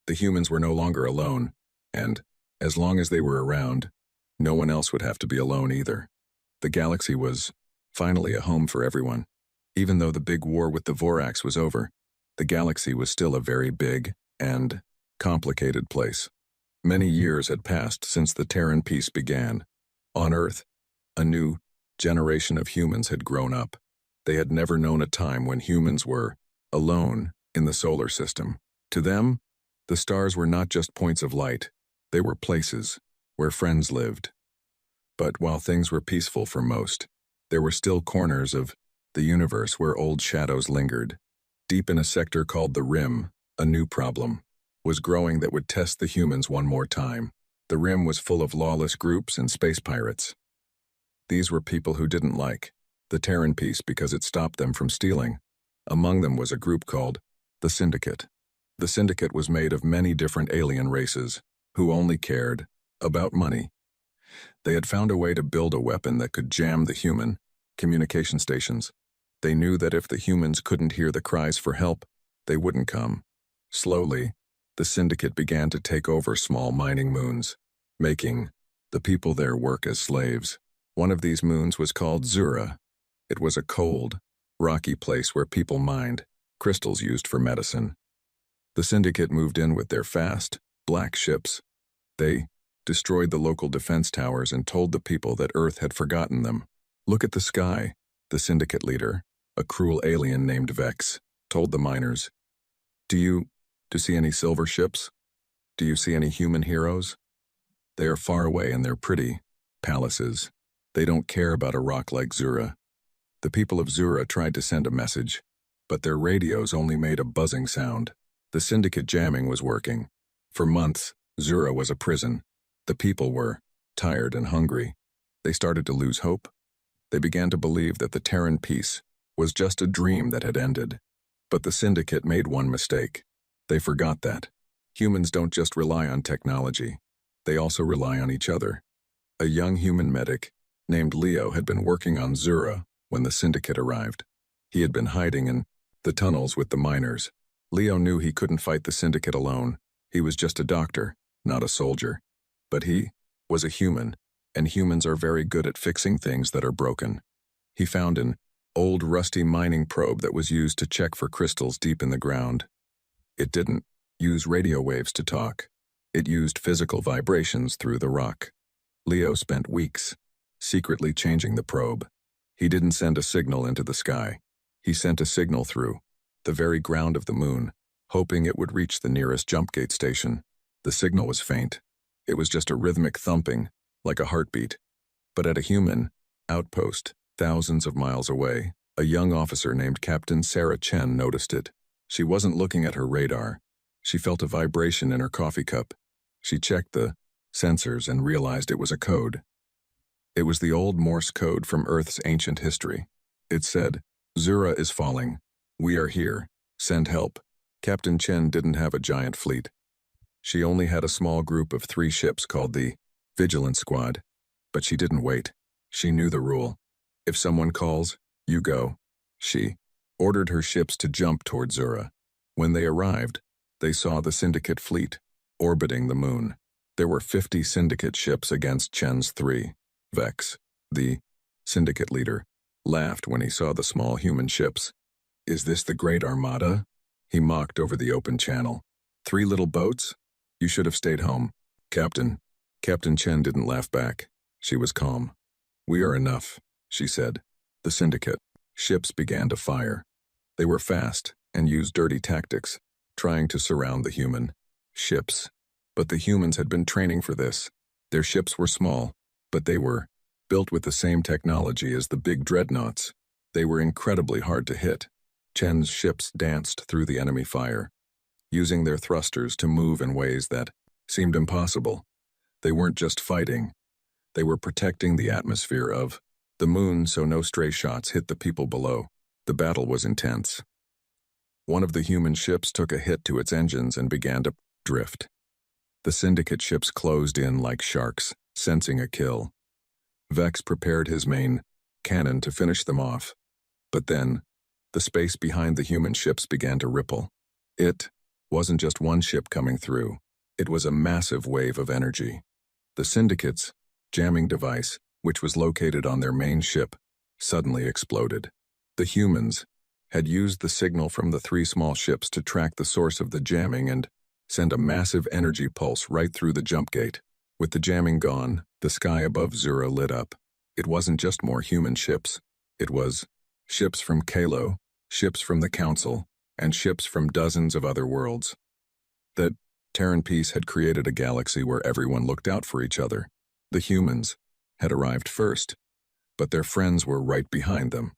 The humans were no longer alone, and, as long as they were around, no one else would have to be alone either. The galaxy was finally a home for everyone. Even though the big war with the Vorax was over, the galaxy was still a very big and complicated place. Many years had passed since the Terran peace began. On Earth, a new generation of humans had grown up. They had never known a time when humans were alone in the solar system. To them, the stars were not just points of light. They were places where friends lived. But while things were peaceful for most, there were still corners of the universe where old shadows lingered. Deep in a sector called the Rim, a new problem was growing that would test the humans one more time. The Rim was full of lawless groups and space pirates. These were people who didn't like the Terran peace because it stopped them from stealing. Among them was a group called the Syndicate. The Syndicate was made of many different alien races who only cared about money. They had found a way to build a weapon that could jam the human communication stations. They knew that if the humans couldn't hear the cries for help, they wouldn't come. Slowly, the Syndicate began to take over small mining moons, making The people there work as slaves. One of these moons was called Zura. It was a cold, rocky place where people mined crystals used for medicine. The syndicate moved in with their fast, black ships. They destroyed the local defense towers and told the people that Earth had forgotten them. "Look at the sky," the syndicate leader, a cruel alien named Vex, told the miners. Do you see any silver ships? Do you see any human heroes? They are far away and they're pretty palaces. They don't care about a rock like Zura." The people of Zura tried to send a message, but their radios only made a buzzing sound. The syndicate jamming was working. For months, Zura was a prison. The people were tired and hungry. They started to lose hope. They began to believe that the Terran peace was just a dream that had ended. But the syndicate made one mistake. They forgot that humans don't just rely on technology. They also rely on each other. A young human medic named Leo had been working on Zura when the syndicate arrived. He had been hiding in the tunnels with the miners. Leo knew he couldn't fight the syndicate alone. He was just a doctor, not a soldier. But he was a human, and humans are very good at fixing things that are broken. He found an old rusty mining probe that was used to check for crystals deep in the ground. It didn't use radio waves to talk. It used physical vibrations through the rock. Leo spent weeks secretly changing the probe. He didn't send a signal into the sky. He sent a signal through the very ground of the moon, hoping it would reach the nearest jump gate station. The signal was faint. It was just a rhythmic thumping, like a heartbeat. But at a human outpost, thousands of miles away, a young officer named Captain Sarah Chen noticed it. She wasn't looking at her radar. She felt a vibration in her coffee cup. She checked the sensors and realized it was a code. It was the old Morse code from Earth's ancient history. It said, "Zura is falling. We are here. Send help." Captain Chen didn't have a giant fleet. She only had a small group of 3 ships called the Vigilance Squad. But she didn't wait. She knew the rule. If someone calls, you go. She ordered her ships to jump toward Zura. When they arrived, they saw the syndicate fleet orbiting the moon. There were 50 syndicate ships against Chen's 3. Vex, the syndicate leader, laughed when he saw the small human ships. "Is this the Great Armada?" He mocked over the open channel. "3 little boats? You should have stayed home." Captain Chen didn't laugh back. She was calm. "We are enough," she said. The syndicate ships began to fire. They were fast and used dirty tactics, trying to surround the human ships. But the humans had been training for this. Their ships were small, but they were built with the same technology as the big dreadnoughts. They were incredibly hard to hit. Chen's ships danced through the enemy fire, using their thrusters to move in ways that seemed impossible. They weren't just fighting. They were protecting the atmosphere of the moon so no stray shots hit the people below. The battle was intense. One of the human ships took a hit to its engines and began to drift. The syndicate ships closed in like sharks, sensing a kill. Vex prepared his main cannon to finish them off. But then, the space behind the human ships began to ripple. It wasn't just one ship coming through. It was a massive wave of energy. The syndicate's jamming device, which was located on their main ship, suddenly exploded. The humans had used the signal from the 3 small ships to track the source of the jamming and send a massive energy pulse right through the jump gate. With the jamming gone, the sky above Zura lit up. It wasn't just more human ships. It was ships from Kalo, ships from the Council, and ships from dozens of other worlds. That Terran peace had created a galaxy where everyone looked out for each other. The humans had arrived first, but their friends were right behind them.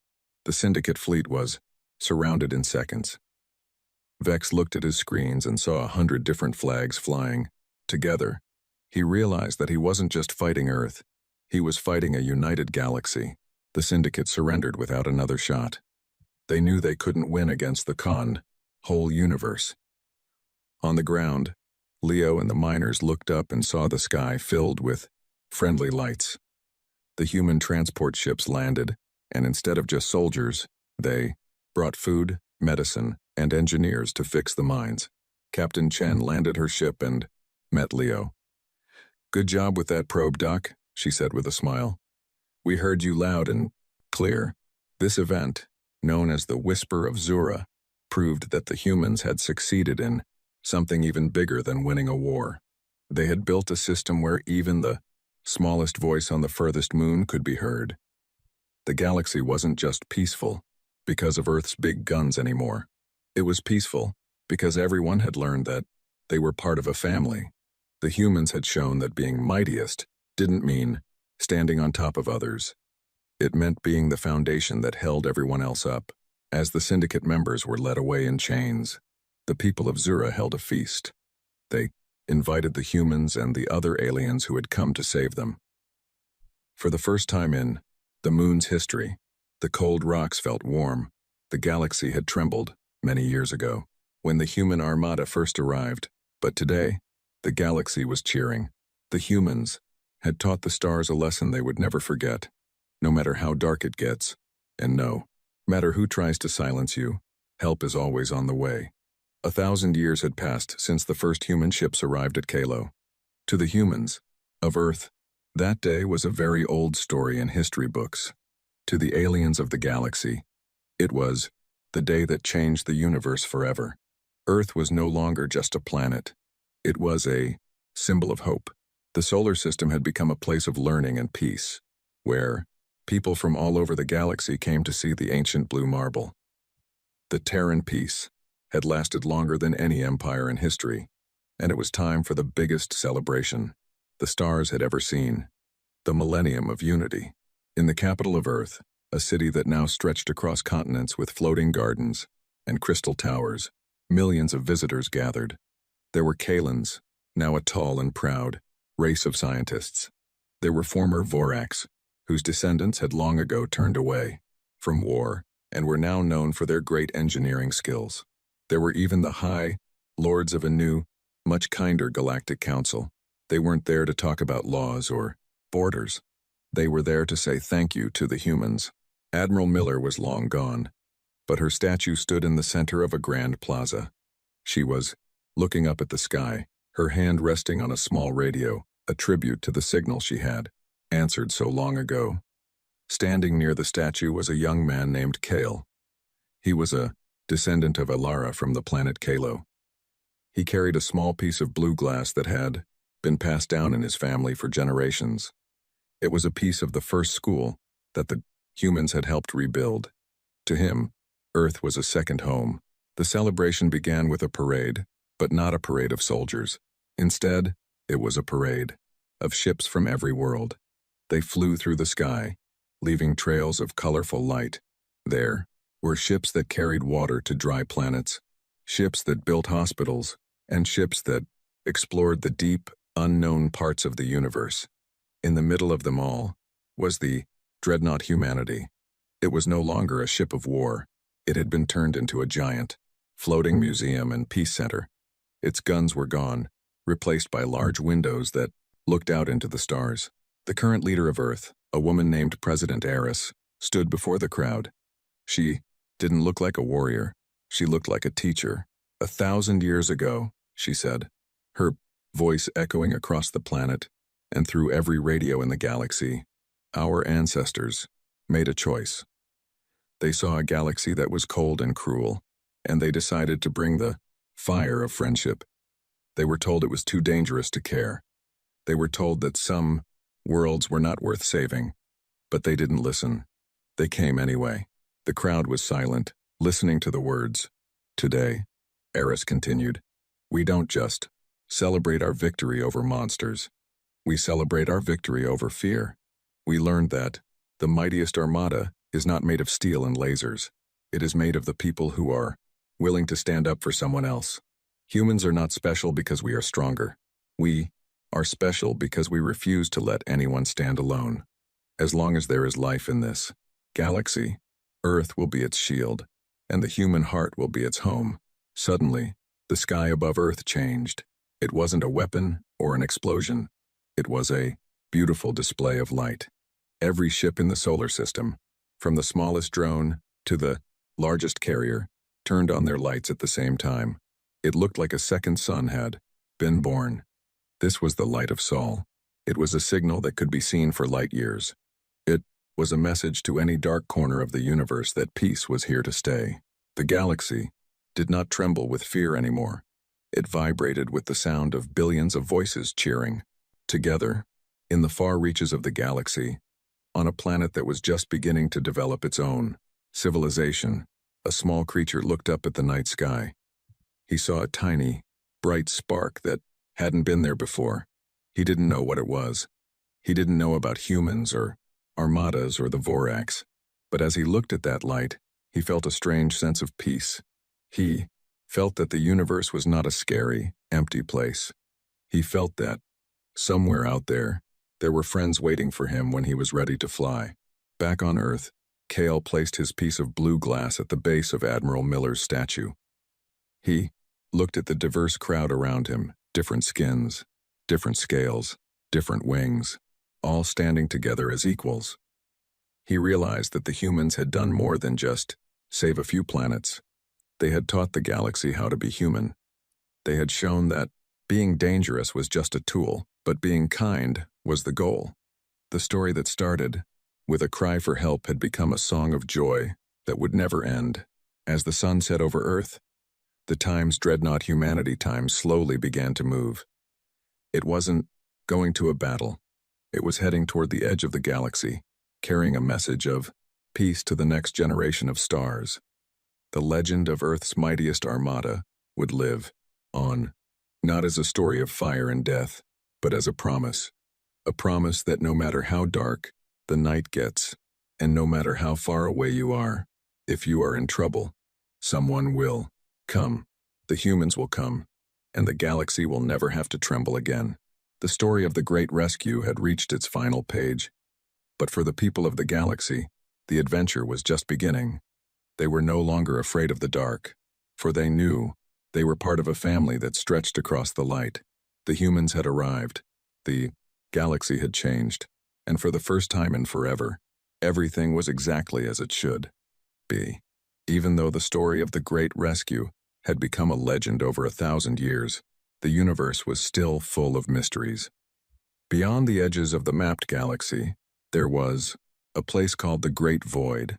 The syndicate fleet was surrounded in seconds. Vex looked at his screens and saw 100 different flags flying. Together, he realized that he wasn't just fighting Earth. He was fighting a united galaxy. The syndicate surrendered without another shot. They knew they couldn't win against the whole universe. On the ground, Leo and the miners looked up and saw the sky filled with friendly lights. The human transport ships landed, and instead of just soldiers, they brought food, medicine, and engineers to fix the mines. Captain Chen landed her ship and met Leo. "Good job with that probe, Doc," she said with a smile. "We heard you loud and clear." This event, known as the Whisper of Zura, proved that the humans had succeeded in something even bigger than winning a war. They had built a system where even the smallest voice on the furthest moon could be heard. The galaxy wasn't just peaceful because of Earth's big guns anymore. It was peaceful because everyone had learned that they were part of a family. The humans had shown that being mightiest didn't mean standing on top of others. It meant being the foundation that held everyone else up. As the syndicate members were led away in chains, the people of Zura held a feast. They invited the humans and the other aliens who had come to save them. For the first time in the moon's history, the cold rocks felt warm. The galaxy had trembled many years ago when the human Armada first arrived, but today, the galaxy was cheering. The humans had taught the stars a lesson they would never forget. No matter how dark it gets, and no matter who tries to silence you, help is always on the way. 1,000 years had passed since the first human ships arrived at Kalo. To the humans of Earth, that day was a very old story in history books. To the aliens of the galaxy, it was the day that changed the universe forever. Earth was no longer just a planet. It was a symbol of hope. The solar system had become a place of learning and peace, where people from all over the galaxy came to see the ancient blue marble. The Terran peace had lasted longer than any empire in history, and it was time for the biggest celebration the stars had ever seen, the millennium of unity. In the capital of Earth, a city that now stretched across continents with floating gardens and crystal towers, millions of visitors gathered. There were Kalans, now a tall and proud race of scientists. There were former Voraks, whose descendants had long ago turned away from war and were now known for their great engineering skills. There were even the High Lords of a new, much kinder galactic council. They weren't there to talk about laws or borders. They were there to say thank you to the humans. Admiral Miller was long gone, but her statue stood in the center of a grand plaza. She was looking up at the sky, her hand resting on a small radio, a tribute to the signal she had answered so long ago. Standing near the statue was a young man named Kale. He was a descendant of Elara from the planet Kalo. He carried a small piece of blue glass that had been passed down in his family for generations. It was a piece of the first school that the humans had helped rebuild. To him, Earth was a second home. The celebration began with a parade, but not a parade of soldiers. Instead, it was a parade of ships from every world. They flew through the sky, leaving trails of colorful light. There were ships that carried water to dry planets, ships that built hospitals, and ships that explored the deep, unknown parts of the universe. In the middle of them all was the dreadnought Humanity. It was no longer a ship of war. It had been turned into a giant, floating museum and peace center. Its guns were gone, replaced by large windows that looked out into the stars. The current leader of Earth, a woman named President Eris, stood before the crowd. She didn't look like a warrior. She looked like a teacher. 1,000 years ago, she said, her voice echoing across the planet and through every radio in the galaxy, our ancestors made a choice. They saw a galaxy that was cold and cruel, and they decided to bring the fire of friendship. They were told it was too dangerous to care. They were told that some worlds were not worth saving, but they didn't listen. They came anyway. The crowd was silent, listening to the words. Today, Eris continued, we don't just celebrate our victory over monsters. We celebrate our victory over fear. We learned that the mightiest Armada is not made of steel and lasers. It is made of the people who are willing to stand up for someone else. Humans are not special because we are stronger. We are special because we refuse to let anyone stand alone. As long as there is life in this galaxy, Earth will be its shield, and the human heart will be its home. Suddenly, the sky above Earth changed. It wasn't a weapon or an explosion. It was a beautiful display of light. Every ship in the solar system, from the smallest drone to the largest carrier, turned on their lights at the same time. It looked like a second sun had been born. This was the light of Sol. It was a signal that could be seen for light years. It was a message to any dark corner of the universe that peace was here to stay. The galaxy did not tremble with fear anymore. It vibrated with the sound of billions of voices cheering. Together, in the far reaches of the galaxy, on a planet that was just beginning to develop its own civilization, a small creature looked up at the night sky. He saw a tiny, bright spark that hadn't been there before. He didn't know what it was. He didn't know about humans or armadas or the Vorax. But as he looked at that light, he felt a strange sense of peace. He felt that the universe was not a scary, empty place. He felt that, somewhere out there were friends waiting for him when he was ready to fly. Back on Earth, Cale placed his piece of blue glass at the base of Admiral Miller's statue. He looked at the diverse crowd around him, different skins, different scales, different wings, all standing together as equals. He realized that the humans had done more than just save a few planets. They had taught the galaxy how to be human. They had shown that being dangerous was just a tool, but being kind was the goal. The story that started with a cry for help had become a song of joy that would never end. As the sun set over Earth, the Times Dreadnought Humanity Time slowly began to move. It wasn't going to a battle. It was heading toward the edge of the galaxy, carrying a message of peace to the next generation of stars. The legend of Earth's mightiest armada would live on, not as a story of fire and death, but as a promise that no matter how dark the night gets, and no matter how far away you are, if you are in trouble, someone will come. The humans will come, and the galaxy will never have to tremble again. The story of the Great Rescue had reached its final page. But for the people of the galaxy, the adventure was just beginning. They were no longer afraid of the dark, for they knew they were part of a family that stretched across the light. The humans had arrived. The galaxy had changed. And for the first time in forever, everything was exactly as it should be. Even though the story of the Great Rescue had become a legend over 1,000 years, the universe was still full of mysteries. Beyond the edges of the mapped galaxy, there was a place called the Great Void.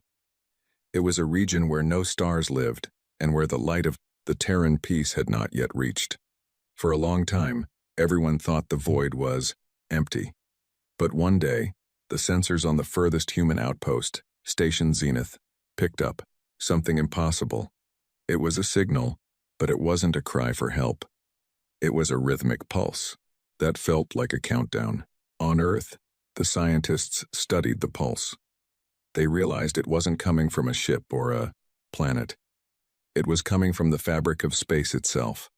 It was a region where no stars lived and where the light of the Terran peace had not yet reached. For a long time, everyone thought the void was empty. But one day, the sensors on the furthest human outpost, Station Zenith, picked up something impossible. It was a signal, but it wasn't a cry for help. It was a rhythmic pulse that felt like a countdown. On Earth, the scientists studied the pulse. They realized it wasn't coming from a ship or a planet. It was coming from the fabric of space itself.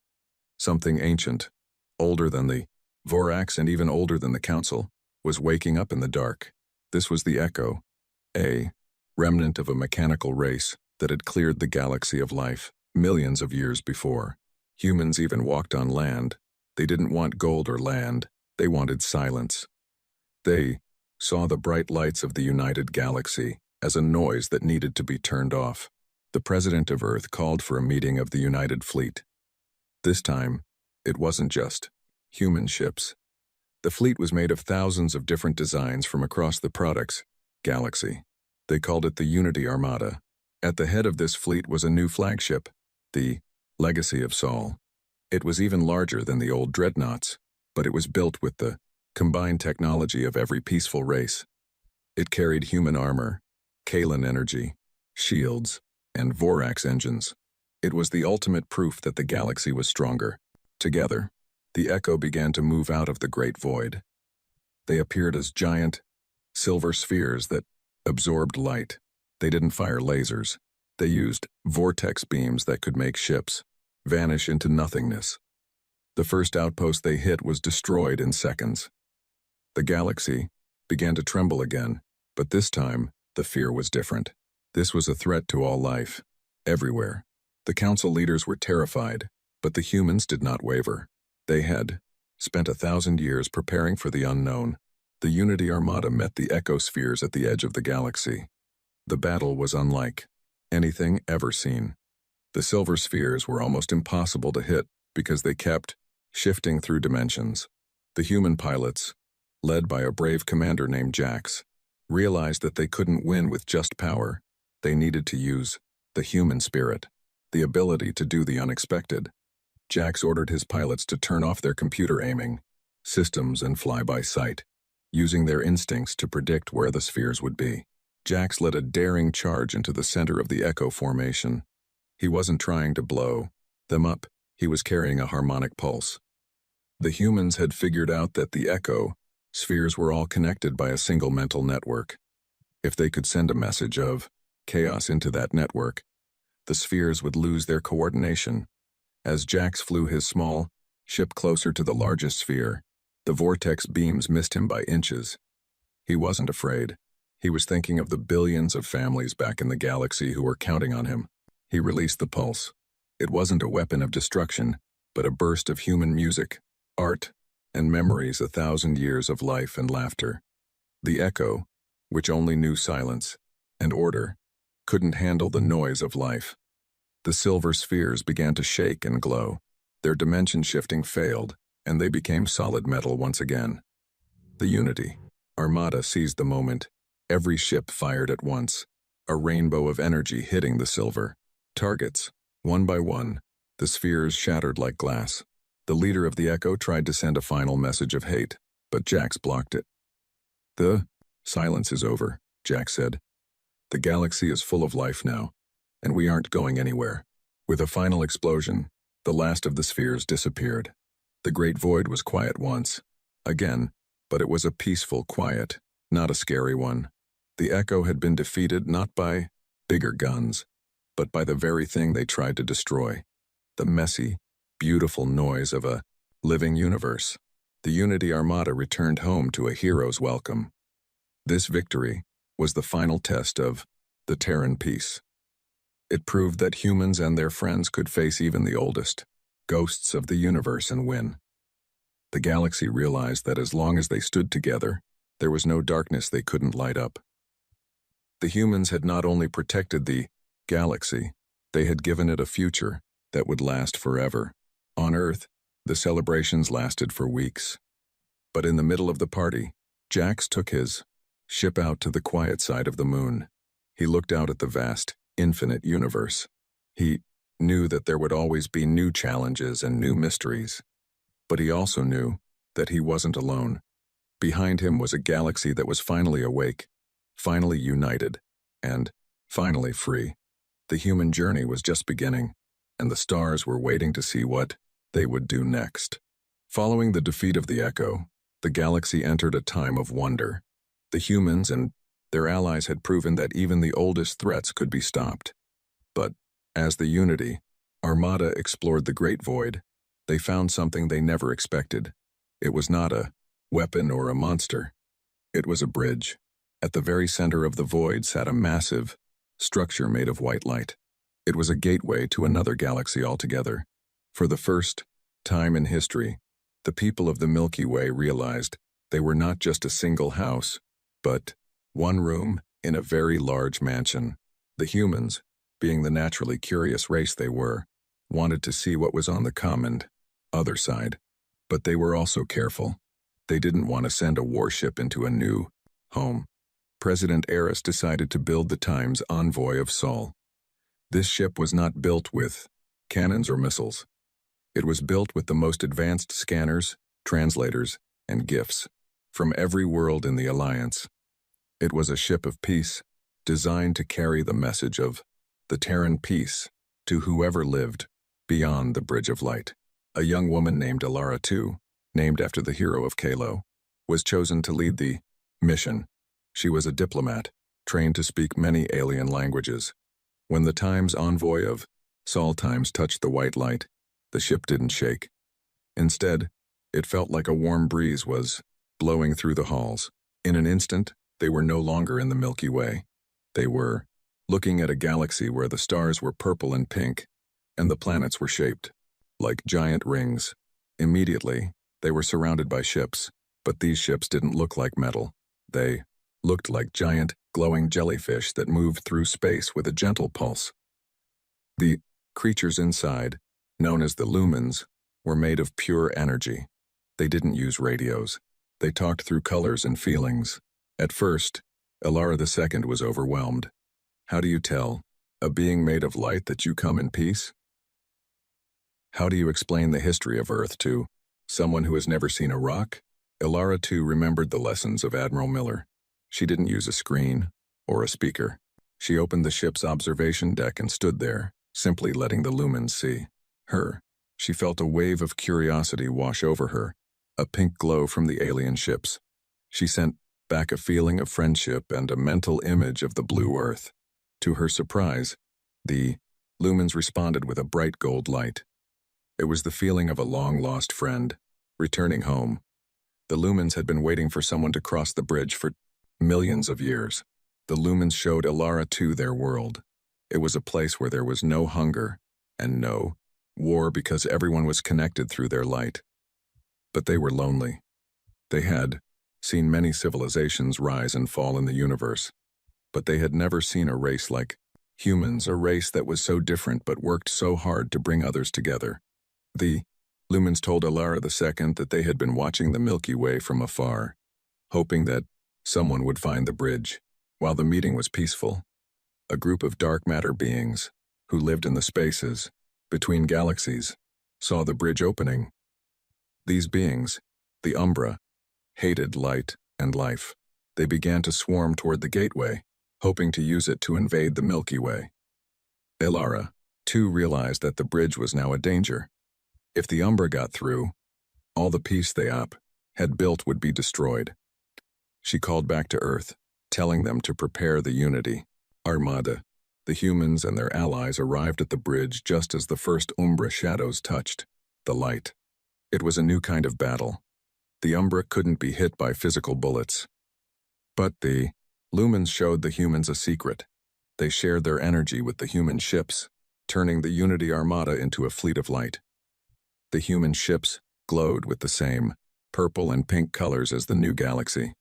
Something ancient, older than the Vorax and even older than the Council, was waking up in the dark. This was the Echo, a remnant of a mechanical race that had cleared the galaxy of life millions of years before. Humans even walked on land. They didn't want gold or land. They wanted silence. They saw the bright lights of the united galaxy as a noise that needed to be turned off. The President of Earth called for a meeting of the United Fleet. This time, it wasn't just human ships. The fleet was made of thousands of different designs from across the product's galaxy. They called it the Unity Armada. At the head of this fleet was a new flagship, the Legacy of Sol. It was even larger than the old dreadnoughts, but it was built with the combined technology of every peaceful race. It carried human armor, Kalan energy, shields, and Vorax engines. It was the ultimate proof that the galaxy was stronger. Together, the Echo began to move out of the Great Void. They appeared as giant, silver spheres that absorbed light. They didn't fire lasers. They used vortex beams that could make ships vanish into nothingness. The first outpost they hit was destroyed in seconds. The galaxy began to tremble again, but this time, the fear was different. This was a threat to all life, everywhere. The Council leaders were terrified, but the humans did not waver. They had spent 1,000 years preparing for the unknown. The Unity Armada met the echospheres at the edge of the galaxy. The battle was unlike anything ever seen. The silver spheres were almost impossible to hit because they kept shifting through dimensions. The human pilots led by a brave commander named Jax, realized that they couldn't win with just power. They needed to use the human spirit, the ability to do the unexpected. Jax ordered his pilots to turn off their computer aiming systems and fly by sight, using their instincts to predict where the spheres would be. Jax led a daring charge into the center of the Echo formation. He wasn't trying to blow them up, he was carrying a harmonic pulse. The humans had figured out that the Echo spheres were all connected by a single mental network. If they could send a message of chaos into that network, the spheres would lose their coordination. As Jax flew his small ship closer to the largest sphere, the vortex beams missed him by inches. He wasn't afraid. He was thinking of the billions of families back in the galaxy who were counting on him. He released the pulse. It wasn't a weapon of destruction, but a burst of human music, art, and memories, 1,000 years of life and laughter. The Echo, which only knew silence and order, couldn't handle the noise of life. The silver spheres began to shake and glow. Their dimension shifting failed, and they became solid metal once again. The Unity, Armada, seized the moment. Every ship fired at once, a rainbow of energy hitting the silver targets. One by one, the spheres shattered like glass. The leader of the Echo tried to send a final message of hate, but Jax blocked it. "The silence is over," Jax said. "The galaxy is full of life now, and we aren't going anywhere." With a final explosion, the last of the spheres disappeared. The great void was quiet once again, but it was a peaceful quiet, not a scary one. The Echo had been defeated not by bigger guns, but by the very thing they tried to destroy, the messy, beautiful noise of a living universe. The Unity Armada returned home to a hero's welcome. This victory was the final test of the Terran peace. It proved that humans and their friends could face even the oldest ghosts of the universe and win. The galaxy realized that as long as they stood together, there was no darkness they couldn't light up. The humans had not only protected the galaxy, they had given it a future that would last forever. On Earth, the celebrations lasted for weeks. But in the middle of the party, Jax took his ship out to the quiet side of the moon. He looked out at the vast, infinite universe. He knew that there would always be new challenges and new mysteries. But he also knew that he wasn't alone. Behind him was a galaxy that was finally awake, finally united, and finally free. The human journey was just beginning, and the stars were waiting to see what they would do next. Following the defeat of the Echo, the galaxy entered a time of wonder. The humans and their allies had proven that even the oldest threats could be stopped. But as the Unity Armada explored the Great Void, they found something they never expected. It was not a weapon or a monster. It was a bridge. At the very center of the void sat a massive structure made of white light. It was a gateway to another galaxy altogether. For the first time in history, the people of the Milky Way realized they were not just a single house, but one room in a very large mansion. The humans, being the naturally curious race they were, wanted to see what was on the common other side. But they were also careful. They didn't want to send a warship into a new home. President Eris decided to build the Time's Envoy of Sol. This ship was not built with cannons or missiles. It was built with the most advanced scanners, translators, and gifts from every world in the Alliance. It was a ship of peace, designed to carry the message of the Terran peace to whoever lived beyond the Bridge of Light. A young woman named Alara II, named after the hero of Kalo, was chosen to lead the mission. She was a diplomat, trained to speak many alien languages. When the Time's Envoy of Sol Times touched the white light, the ship didn't shake. Instead, it felt like a warm breeze was blowing through the halls. In an instant, they were no longer in the Milky Way. They were looking at a galaxy where the stars were purple and pink, and the planets were shaped like giant rings. Immediately, they were surrounded by ships, but these ships didn't look like metal. They looked like giant, glowing jellyfish that moved through space with a gentle pulse. The creatures inside, known as the lumens, were made of pure energy. They didn't use radios. They talked through colors and feelings. At first, Elara II was overwhelmed. How do you tell a being made of light that you come in peace? How do you explain the history of Earth to someone who has never seen a rock? Elara too remembered the lessons of Admiral Miller. She didn't use a screen or a speaker. She opened the ship's observation deck and stood there, simply letting the lumens see her. She felt a wave of curiosity wash over her, a pink glow from the alien ships. She sent back a feeling of friendship and a mental image of the blue Earth. To her surprise, the lumens responded with a bright gold light. It was the feeling of a long-lost friend, returning home. The lumens had been waiting for someone to cross the bridge for millions of years. The lumens showed Elara II their world. It was a place where there was no hunger and no war because everyone was connected through their light. But they were lonely. They had seen many civilizations rise and fall in the universe, but they had never seen a race like humans, a race that was so different but worked so hard to bring others together. The lumens told Elara II that they had been watching the Milky Way from afar, hoping that someone would find the bridge. While the meeting was peaceful, a group of dark matter beings, who lived in the spaces between galaxies, saw the bridge opening. These beings, the Umbra, hated light and life. They began to swarm toward the gateway, hoping to use it to invade the Milky Way. Elara, too, realized that the bridge was now a danger. If the Umbra got through, all the peace they had built would be destroyed. She called back to Earth, telling them to prepare the Unity. Armada, the humans and their allies arrived at the bridge just as the first Umbra shadows touched the light. It was a new kind of battle. The Umbra couldn't be hit by physical bullets. But the lumens showed the humans a secret. They shared their energy with the human ships, turning the Unity Armada into a fleet of light. The human ships glowed with the same purple and pink colors as the new galaxy.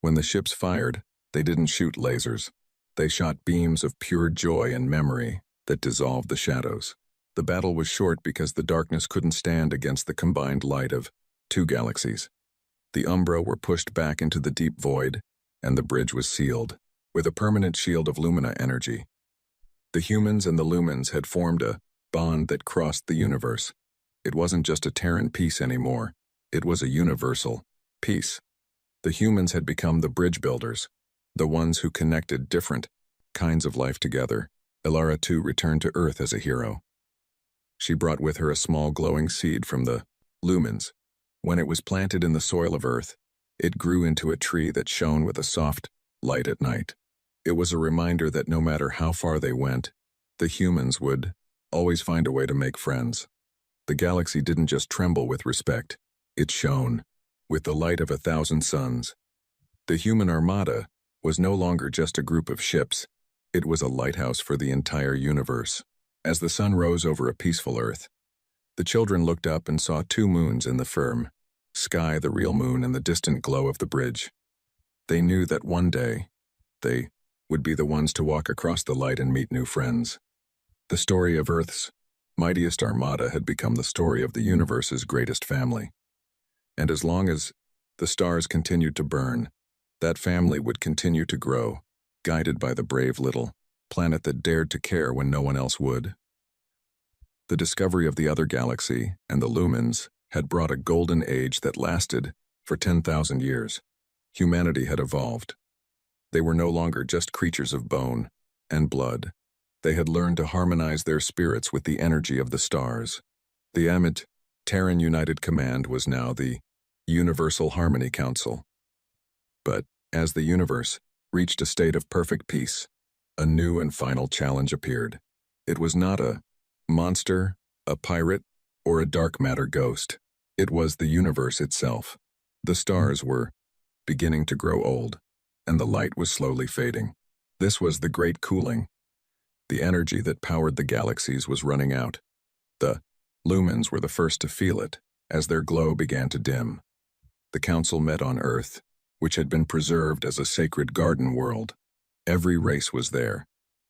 When the ships fired, they didn't shoot lasers. They shot beams of pure joy and memory that dissolved the shadows. The battle was short because the darkness couldn't stand against the combined light of two galaxies. The Umbra were pushed back into the deep void, and the bridge was sealed with a permanent shield of Lumina energy. The humans and the lumens had formed a bond that crossed the universe. It wasn't just a Terran peace anymore. It was a universal peace. The humans had become the bridge builders, the ones who connected different kinds of life together. Elara II returned to Earth as a hero. She brought with her a small glowing seed from the lumens. When it was planted in the soil of Earth, it grew into a tree that shone with a soft light at night. It was a reminder that no matter how far they went, the humans would always find a way to make friends. The galaxy didn't just tremble with respect, it shone with the light of 1,000 suns. The human armada was no longer just a group of ships, it was a lighthouse for the entire universe. As the sun rose over a peaceful Earth, the children looked up and saw two moons in the firm sky, the real moon, and the distant glow of the bridge. They knew that one day, they would be the ones to walk across the light and meet new friends. The story of Earth's mightiest armada had become the story of the universe's greatest family. And as long as the stars continued to burn, that family would continue to grow, guided by the brave little planet that dared to care when no one else would. The discovery of the other galaxy and the lumens had brought a golden age that lasted for 10,000 years. Humanity had evolved. They were no longer just creatures of bone and blood. They had learned to harmonize their spirits with the energy of the stars. The Amit Terran United Command was now the Universal Harmony Council. But as the universe reached a state of perfect peace, a new and final challenge appeared. It was not a monster, a pirate, or a dark matter ghost. It was the universe itself. The stars were beginning to grow old, and the light was slowly fading. This was the great cooling. The energy that powered the galaxies was running out. The lumens were the first to feel it, as their glow began to dim. The council met on Earth, which had been preserved as a sacred garden world. Every race was there,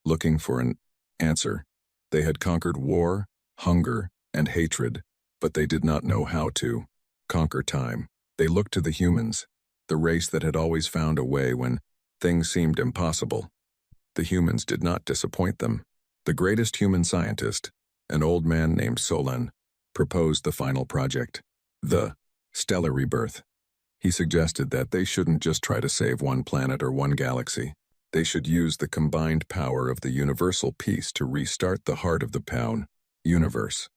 looking for an answer. They had conquered war, hunger, and hatred, but they did not know how to conquer time. They looked to the humans, the race that had always found a way when things seemed impossible. The humans did not disappoint them. The greatest human scientist, an old man named Solon, proposed the final project, the stellar rebirth. He suggested that they shouldn't just try to save one planet or one galaxy. They should use the combined power of the universal peace to restart the heart of the universe.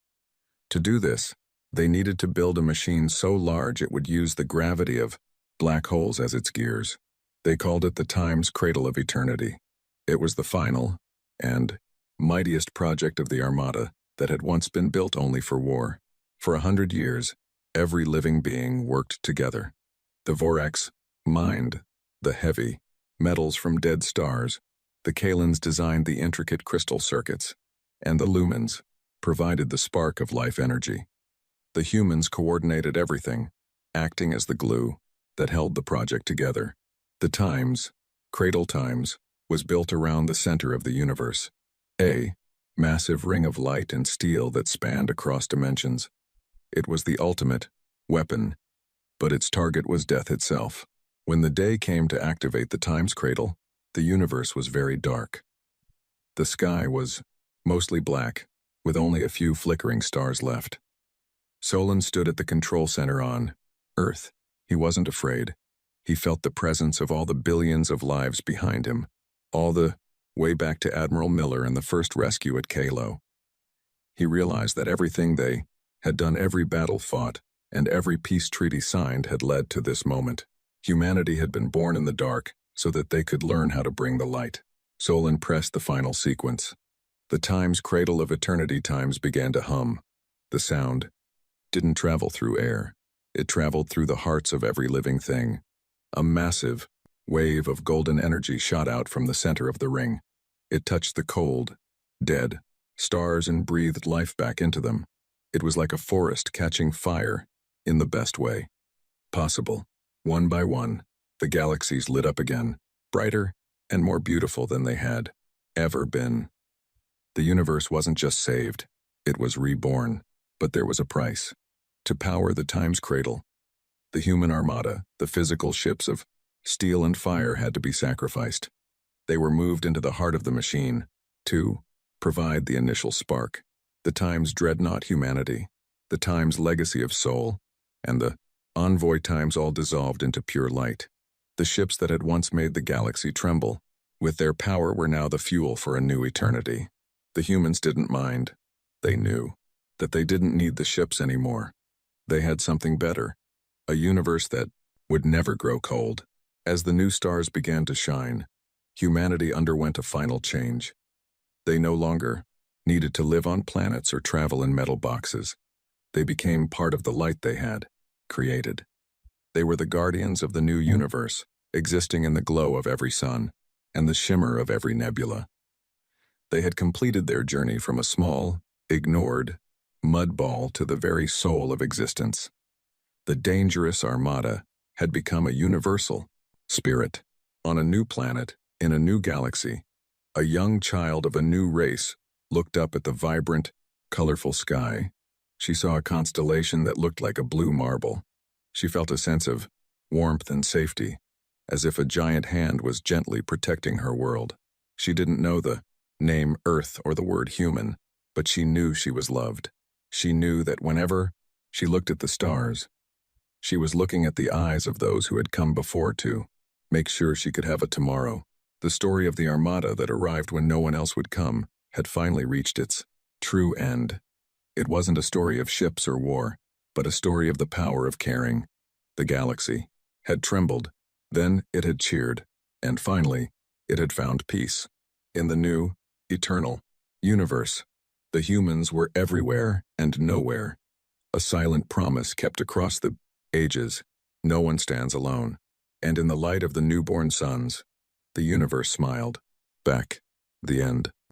To do this, they needed to build a machine so large it would use the gravity of black holes as its gears. They called it the Time's Cradle of Eternity. It was the final and mightiest project of the Armada that had once been built only for war. For 100 years, every living being worked together. The Vorax mined the heavy metals from dead stars, the Kalins designed the intricate crystal circuits, and the Lumens provided the spark of life energy. The humans coordinated everything, acting as the glue that held the project together. The Times, Cradle Times, was built around the center of the universe, a massive ring of light and steel that spanned across dimensions. It was the ultimate weapon, but its target was death itself. When the day came to activate the Time's Cradle, the universe was very dark. The sky was mostly black, with only a few flickering stars left. Solon stood at the control center on Earth. He wasn't afraid. He felt the presence of all the billions of lives behind him, all the way back to Admiral Miller and the first rescue at Kalo. He realized that everything they had done, every battle fought, and every peace treaty signed had led to this moment. Humanity had been born in the dark so that they could learn how to bring the light. Solon pressed the final sequence. The Time's Cradle of Eternity Times began to hum. The sound didn't travel through air. It traveled through the hearts of every living thing. A massive wave of golden energy shot out from the center of the ring. It touched the cold, dead stars and breathed life back into them. It was like a forest catching fire in the best way possible. One by one, the galaxies lit up again, brighter and more beautiful than they had ever been. The universe wasn't just saved, it was reborn, but there was a price. To power the Time's Cradle, the human armada, the physical ships of steel and fire, had to be sacrificed. They were moved into the heart of the machine to provide the initial spark. The Time's dreadnought humanity, the Time's legacy of soul, and the envoy Times all dissolved into pure light. The ships that had once made the galaxy tremble, with their power, were now the fuel for a new eternity. The humans didn't mind. They knew that they didn't need the ships anymore. They had something better, a universe that would never grow cold. As the new stars began to shine, humanity underwent a final change. They no longer needed to live on planets or travel in metal boxes. They became part of the light they had created. They were the guardians of the new universe, existing in the glow of every sun and the shimmer of every nebula. They had completed their journey from a small, ignored mud ball to the very soul of existence. The dangerous Armada had become a universal spirit. On a new planet, in a new galaxy, a young child of a new race looked up at the vibrant, colorful sky. She saw a constellation that looked like a blue marble. She felt a sense of warmth and safety, as if a giant hand was gently protecting her world. She didn't know the name Earth or the word human, but she knew she was loved. She knew that whenever she looked at the stars, she was looking at the eyes of those who had come before to make sure she could have a tomorrow. The story of the Armada that arrived when no one else would come had finally reached its true end. It wasn't a story of ships or war, but a story of the power of caring. The galaxy had trembled, then it had cheered, and finally, it had found peace. In the new, eternal universe, the humans were everywhere and nowhere. A silent promise kept across the ages: no one stands alone. And in the light of the newborn suns, the universe smiled back. The end.